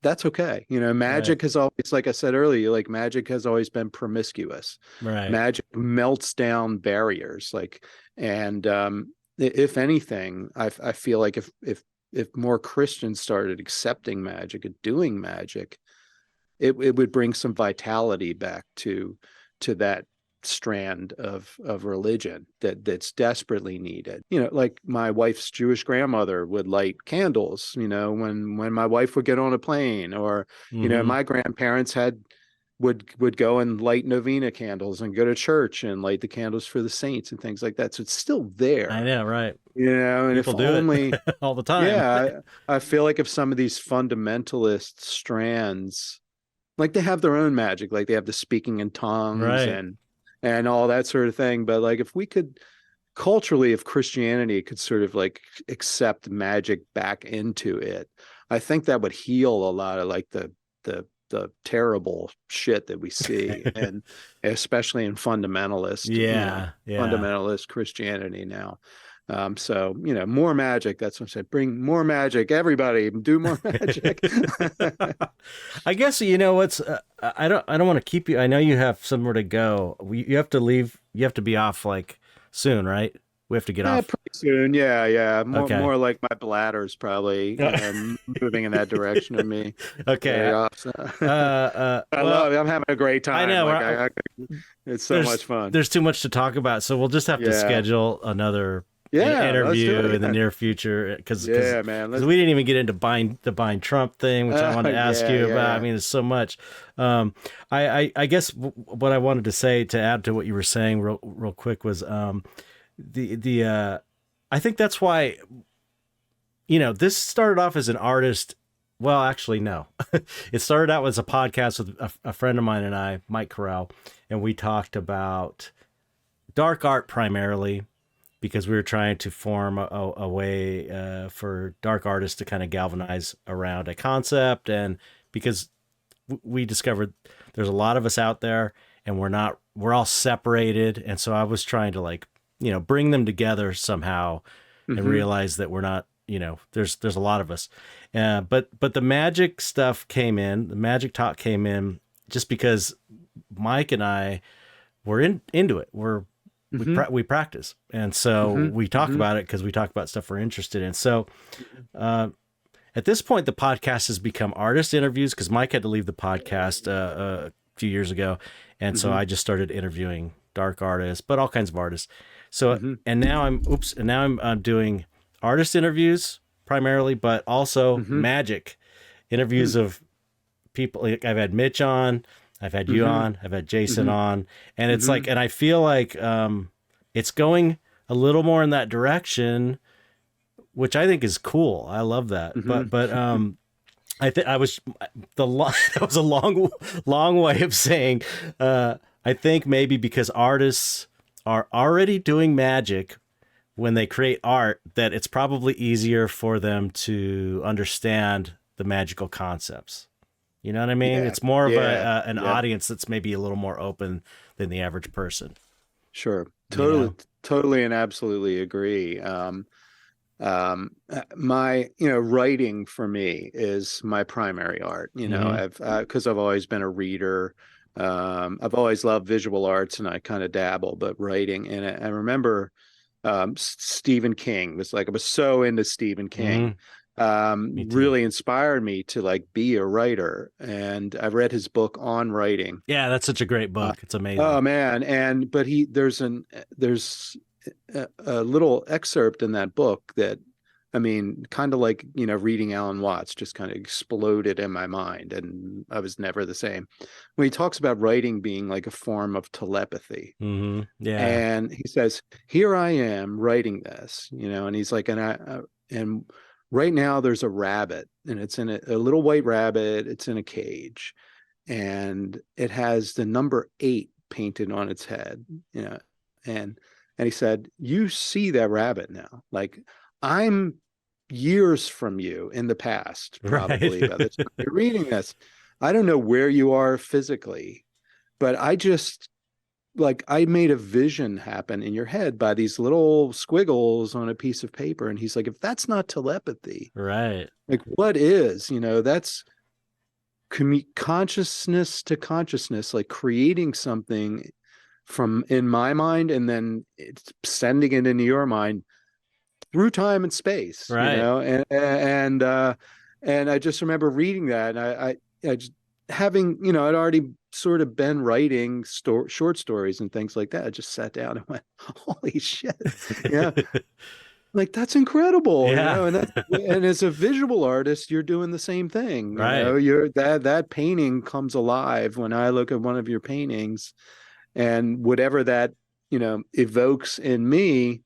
that's okay. Right. Magic has always, like I said earlier, like magic has always been promiscuous. Right. Magic melts down barriers, and if anything, I feel like if more Christians started accepting magic and doing magic, it would bring some vitality back to that strand of religion that's desperately needed. Like my wife's Jewish grandmother would light candles, when my wife would get on a plane, or Mm-hmm. my grandparents would go and light novena candles and go to church and light the candles for the saints and things like that. So it's still I there, know, right. and if People do it only, all the time. yeah, I feel like if some of these fundamentalist strands, like they have their own magic, like they have the speaking in tongues Right. and all that sort of thing. But like if we could culturally, if Christianity could sort of like accept magic back into it, I think that would heal a lot of like the terrible shit that we see, and especially in Yeah. Yeah. fundamentalist Christianity now. So more magic. That's what I said. Bring more magic. Everybody, do more magic. I guess you know what's I don't want to keep you. I know you have somewhere to go. You have to leave. You have to be off like soon, right? We have to get off. Pretty soon. Yeah, yeah. More Okay. more like my bladder's probably moving in that direction of me very Okay. often. I Well, love it. I'm having a great I time. know Like it's so there's much fun. there's too much to talk about, so we'll just have to Yeah. schedule another Yeah, let's do interview it in the again. near future Yeah, man. we didn't even get into the buying Trump thing, which I wanted to ask Yeah, you about. I yeah. mean, there's so much. I guess what I wanted to say to add to what you were saying real quick was the I think that's why this started off as an artist. Well, actually, no. It started out as a podcast with a friend of mine and I, Mike Corral, and we talked about dark art primarily because we were trying to form a way for dark artists to kind of galvanize around a concept. And because we discovered there's a lot of us out there and we're all separated. And so I was trying to like, bring them together somehow and Hmm. realize that we're not, there's a lot of us. But the magic stuff came in, the magic talk came in just because Mike and I were into it. Hmm. We practice, and so Hmm. we talk Hmm. about it because we talk about stuff we're interested in. So uh, at this point, the podcast has become artist interviews because Mike had to leave the podcast a few years ago, and so Hmm. I just started interviewing dark artists, but all kinds of artists. So Hmm. and now I'm doing artist interviews primarily, but also Hmm. magic interviews of people. Like I've had Mitch on, I've had you Hmm. on, I've had Jason Hmm. on, and it's Hmm. like, and I feel like it's going a little more in that direction, which I think is cool. I love that. Hmm. But I think I was that was a long way of saying I think maybe because artists are already doing magic when they create art, that it's probably easier for them to understand the magical concepts. You know what I mean? Yeah, It's more of yeah, an yeah. audience that's maybe a little more open than the average person. Sure. You Totally, know? totally and absolutely agree. My, writing for me is my primary art. Mm-hmm. Because I've always been a reader. I've always loved visual arts and I kind of dabble, but writing. And I remember Stephen King was like, I was so into Stephen Mm-hmm. King. Me too. Really inspired me to like be a writer. And I read his book on writing. Yeah, that's such a great Uh, book. It's amazing. oh man, but there's a little excerpt in that book that, I mean, kind of like, reading Alan Watts just kind of exploded in my mind, and I was never the same. When he talks about writing being like a form of telepathy, Mm-hmm. Yeah. and he says, "Here I am writing this," and he's like, and right now there's a rabbit, and it's in a little white rabbit. It's in a cage, and it has the number 8 painted on its head, and he said, you see that rabbit now, like I'm years from you in the past, probably Right. by the time you're reading this. I don't know where you are physically, but I just like I made a vision happen in your head by these little squiggles on a piece of paper. And he's like, if that's not telepathy, Right. like what is, that's consciousness to consciousness, like creating something from in my mind and then it's sending it into your mind through time and space, Right. and I just remember reading that, and I just having, I'd already sort of been writing short stories and things like that. I just sat down and went, "Holy shit!" Yeah, like that's incredible, Yeah. and as a visual artist, you're doing the same thing. Right. You're that painting comes alive when I look at one of your paintings, and whatever that evokes in me.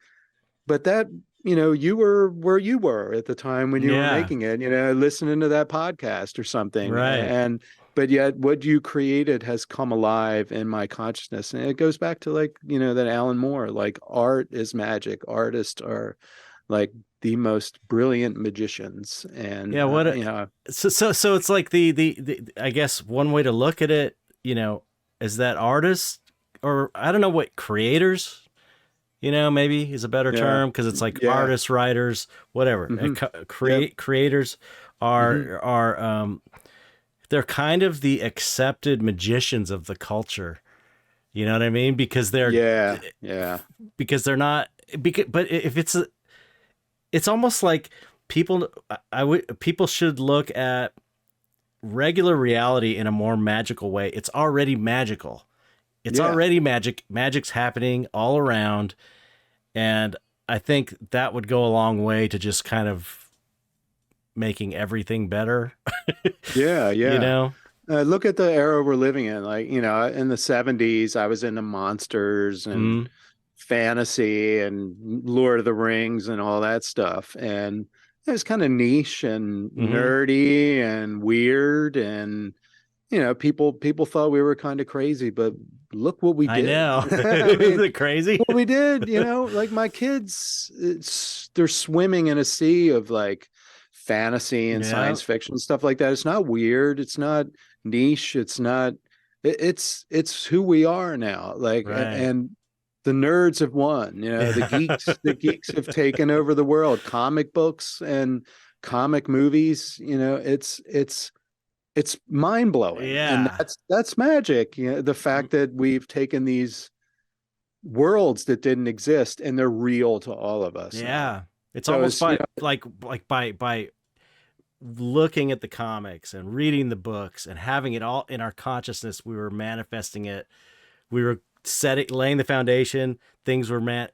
But that, you were where you were at the time when you were Yeah. making it, listening to that podcast or something. Right. And but yet what you created has come alive in my consciousness. And it goes back to like, that Alan Moore, like art is magic. Artists are like the most brilliant magicians. And Yeah. So it's like the I guess one way to look at it, is that artists, or I don't know what creators, maybe is a better yeah, term, because it's like yeah. artists, writers, whatever. Hmm. Yep. Creators Hmm. are they're kind of the accepted magicians of the culture. You know what I mean? Yeah. Yeah. Because they're not, but if it's almost like people, people should look at regular reality in a more magical way. It's already magical. It's Yeah. already magic. Magic's happening all around. And I think that would go a long way to just kind of making everything better. Yeah. you Yeah. know? Look at the era we're living in. Like, in the 70s, I was into monsters and Mm, fantasy and Lord of the Rings and all that stuff. And it was kind of niche and mm-hmm. nerdy and weird. And, people thought we were kind of crazy, but look what we I did. know. I Is mean, it crazy? what we did, like my kids, they're swimming in a sea of like fantasy and Yeah. science fiction stuff like that. It's not weird. It's not niche. It's not. It's who we are now. Like, Right. and the nerds have won. The Yeah. geeks have taken over the world. Comic books and comic movies. It's mind blowing, and Yeah. that's magic. The fact that we've taken these worlds that didn't exist and they're real to all of us now. Yeah. It's So almost it's by by looking at the comics and reading the books and having it all in our consciousness, we were manifesting it. We were laying the foundation. Things were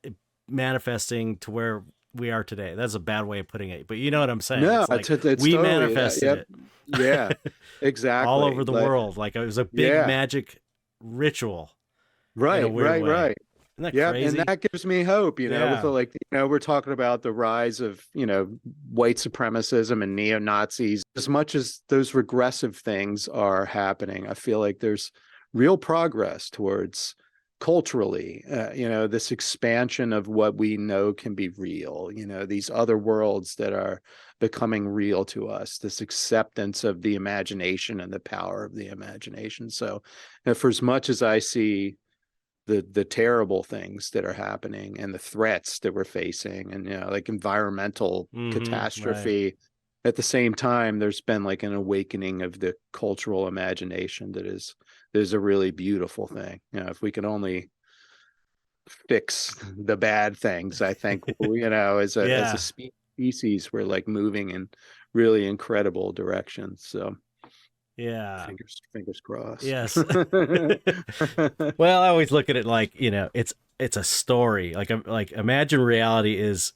manifesting to where we are today. That's a bad way of putting it, but you know what I'm saying. no, It's like it's we totally manifested yep, it yeah, all exactly. over the Like, world. Like it was a big yeah, magic ritual in a right, weird right, way. right. Isn't that Yep, and crazy? that gives me hope, with the Yeah. like, we're talking about the rise of, white supremacism and neo-Nazis. As much as those regressive things are happening, I feel like there's real progress towards culturally, this expansion of what we know can be real, these other worlds that are becoming real to us, this acceptance of the imagination and the power of the imagination. So, for as much as I see the terrible things that are happening and the threats that we're facing, and like environmental Mm-hmm. Right. catastrophe, at the same time there's been like an awakening of the cultural imagination that is a really beautiful thing. If we can only fix the bad things, I think, as a Yeah. species we're like moving in really incredible directions. So Yeah. fingers crossed. Yes. Well, I always look at it like, it's a story. Like imagine reality is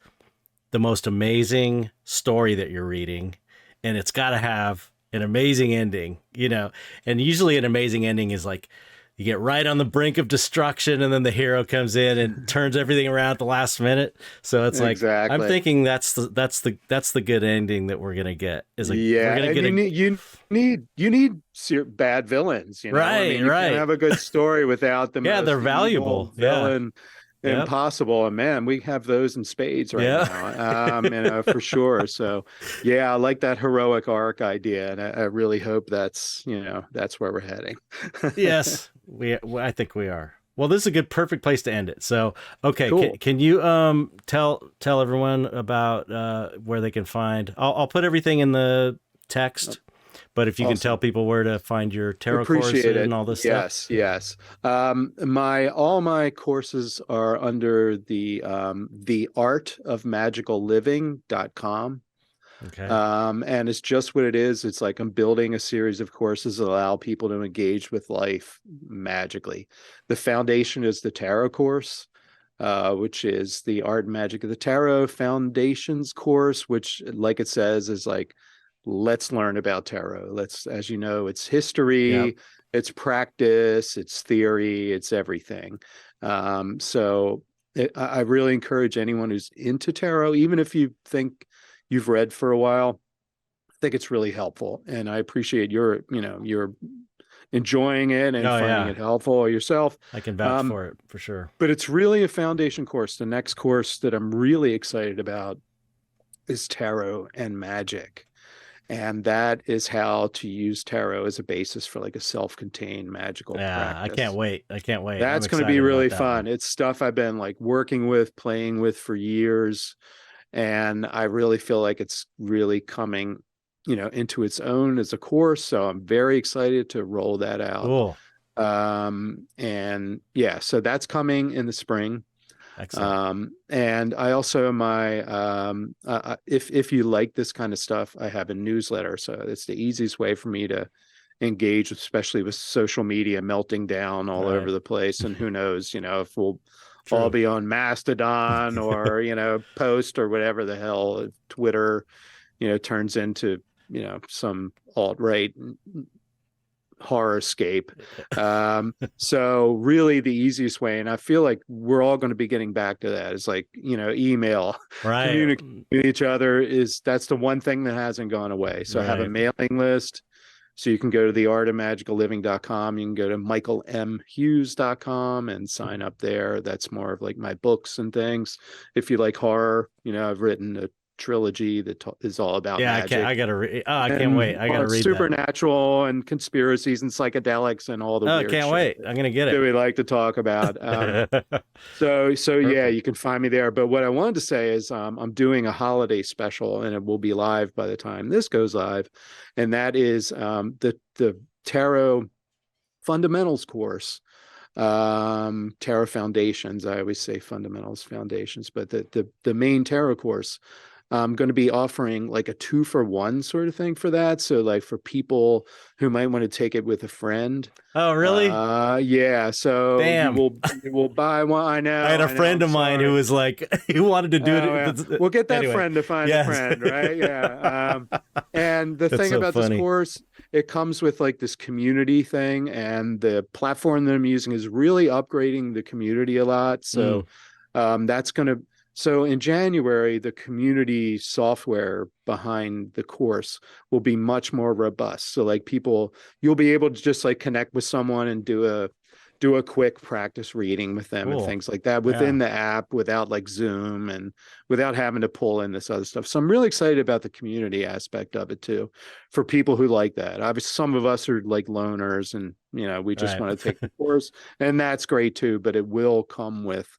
the most amazing story that you're reading, and it's got to have an amazing ending, And usually an amazing ending is like you get right on the brink of destruction and then the hero comes in and turns everything around at the last minute. So it's like I'm Exactly. thinking that's the good ending that we're going to get. Is like we're Yeah, going to and get you need bad villains. I mean, right, you can't right. have a good story without them Yeah, they're most valuable. evil Yeah. villain. Yep. impossible. And man, we have those in spades right Yeah. now, for sure. So yeah, I like that heroic arc idea. And I really hope that's, that's where we're heading. Yes, I think we are. Well, this is a good, perfect place to end it. So, okay, Cool. can you tell everyone about where they can find? I'll put everything in the text, but if you can tell Awesome. people where to find your tarot course Appreciate and it. all this stuff. Yes, yes. My all my courses are under the art of magical living.com. Okay. And it's just what it is. It's like I'm building a series of courses that allow people to engage with life magically. The foundation is the tarot course, which is the art and magic of the tarot foundations course, which, like it says, is like, let's learn about tarot. Let's, as you know, it's Yep. history, it's practice, it's theory, it's everything. I really encourage anyone who's into tarot, even if you think you've read for a while, I think it's really helpful. And I appreciate you're enjoying it and Oh finding yeah, it helpful yourself. I can vouch Um, for it for sure. but it's really a foundation course. The next course that I'm really excited about is tarot and magic. And that is how to use tarot as a basis for like a self-contained magical Yeah, I can't practice. wait. I can't wait. I'm That's going to be excited about really that fun. one. It's stuff I've been like working with, playing with for years. And I really feel like it's really coming, into its own as a course. So I'm very excited to roll that out. Cool. And yeah, so that's coming in the spring. Excellent. And I also if you like this kind of stuff, I have a newsletter. So it's the easiest way for me to engage, especially with social media melting down all Right. over the place. And who knows, if we'll all True. be on Mastodon or, Post or whatever the hell Twitter, turns into, some alt-right horrorscape. So really the easiest way, and I feel like we're all going to be getting back to that, is like, email, Right. communicate with each other, that's the one thing that hasn't gone away. So I have a Right. mailing list. So you can go to the artofmagicalliving.com. You can go to michaelmhughes.com and sign up there. That's more of like my books and things. If you like horror, I've written a trilogy that is all about Yeah, I can't. magic I gotta. I can't and wait. I gotta read that. supernatural and conspiracies and psychedelics and all the Oh, I weird can't shit wait. I'm gonna get that it. we like to talk about. So yeah, Perfect. you can find me there. But what I wanted to say is I'm doing a holiday special, and it will be live by the time this goes live, and that is the tarot fundamentals course. Tarot foundations. I always say fundamentals foundations, but the main tarot course, I'm going to be offering like a 2-for-1 sort of thing for that. So like for people who might want to take it with a friend. Oh, really? Yeah. So Damn. you will buy one. I had a I know. friend I'm of mine who sorry. was like, he wanted to do Oh yeah. it. We'll get that Anyway, friend to find a yes. friend, right? Yeah. And the That's thing so about this funny. course, it comes with like this community thing, and the platform that I'm using is really upgrading the community a lot. Mm, So that's going to, so in January, the community software behind the course will be much more robust. So like you'll be able to just like connect with someone and do a quick practice reading with them and cool. things like that Yeah. within the app, without like Zoom and without having to pull in this other stuff. So I'm really excited about the community aspect of it too, for people who like that. Obviously, some of us are like loners and, we just Right. want to take the course, and that's great too, but it will come with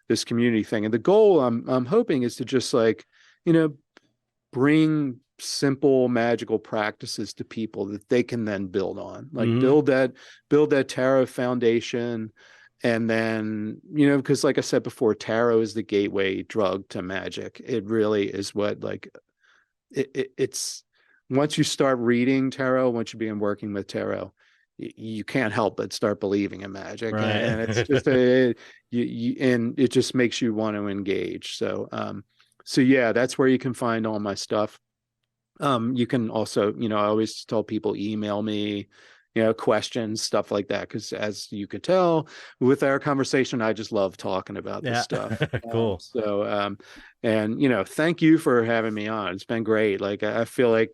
this community thing. And the goal I'm hoping is to just like, bring simple magical practices to people that they can then build on, like Hmm. build that tarot foundation. And then, because like I said before, tarot is the gateway drug to magic. It really is what, like, it's once you start reading tarot, once you begin working with tarot, you can't help but start believing in magic. Right. And it's just and it just makes you want to engage. So yeah, that's where you can find all my stuff. You can also, I always tell people, email me, questions, stuff like that. Cause as you could tell with our conversation, I just love talking about this Yeah. stuff. Cool. And, thank you for having me on. It's been great. Like, I feel like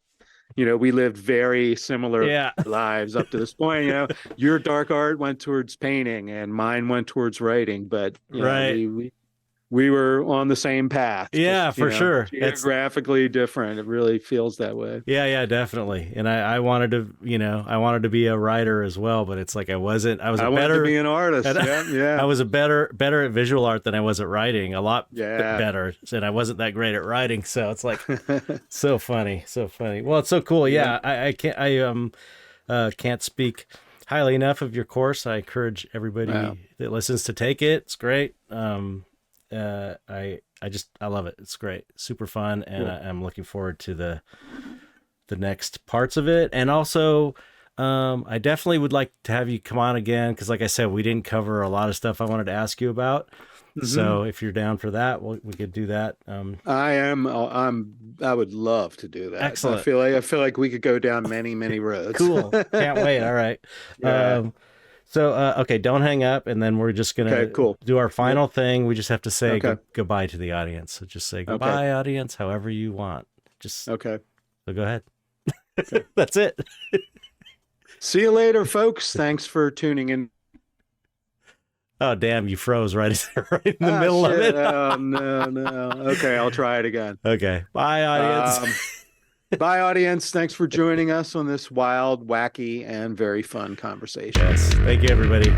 we lived very similar Yeah. lives up to this point. Your dark art went towards painting and mine went towards writing, but Right. we were on the same path. Yeah, Just, for sure. It's geographically different. It really feels that way. yeah, definitely. And I wanted to be a writer as well, but it's like I wasn't. I wanted to be an artist. Yeah. I was better at visual art than I was at writing. A lot Yeah. better, and I wasn't that great at writing. So it's like so funny, so funny. Well, it's so cool. Yeah, I can't speak highly enough of your course. I encourage everybody that listens to take it. It's great. I love it. It's great, super fun, and Cool. I'm looking forward to the next parts of it. And also, I definitely would like to have you come on again because, like I said, we didn't cover a lot of stuff I wanted to ask you about. Mm-hmm. So if you're down for that, we could do that. I would love to do that. Excellent. I feel like we could go down many, many roads. Cool. Can't wait. All right. Yeah. Okay, don't hang up, and then we're just gonna cool. do our final thing. We just have to say Okay. goodbye to the audience. So just say goodbye, audience, however you want. Just Okay. So go ahead. That's it. See you later, folks. Thanks for tuning in. Oh damn! You froze right in the middle of it. Oh no. Okay, I'll try it again. Okay. Bye, audience. Bye, audience. Thanks for joining us on this wild, wacky, and very fun conversation. Yes. Thank you, everybody.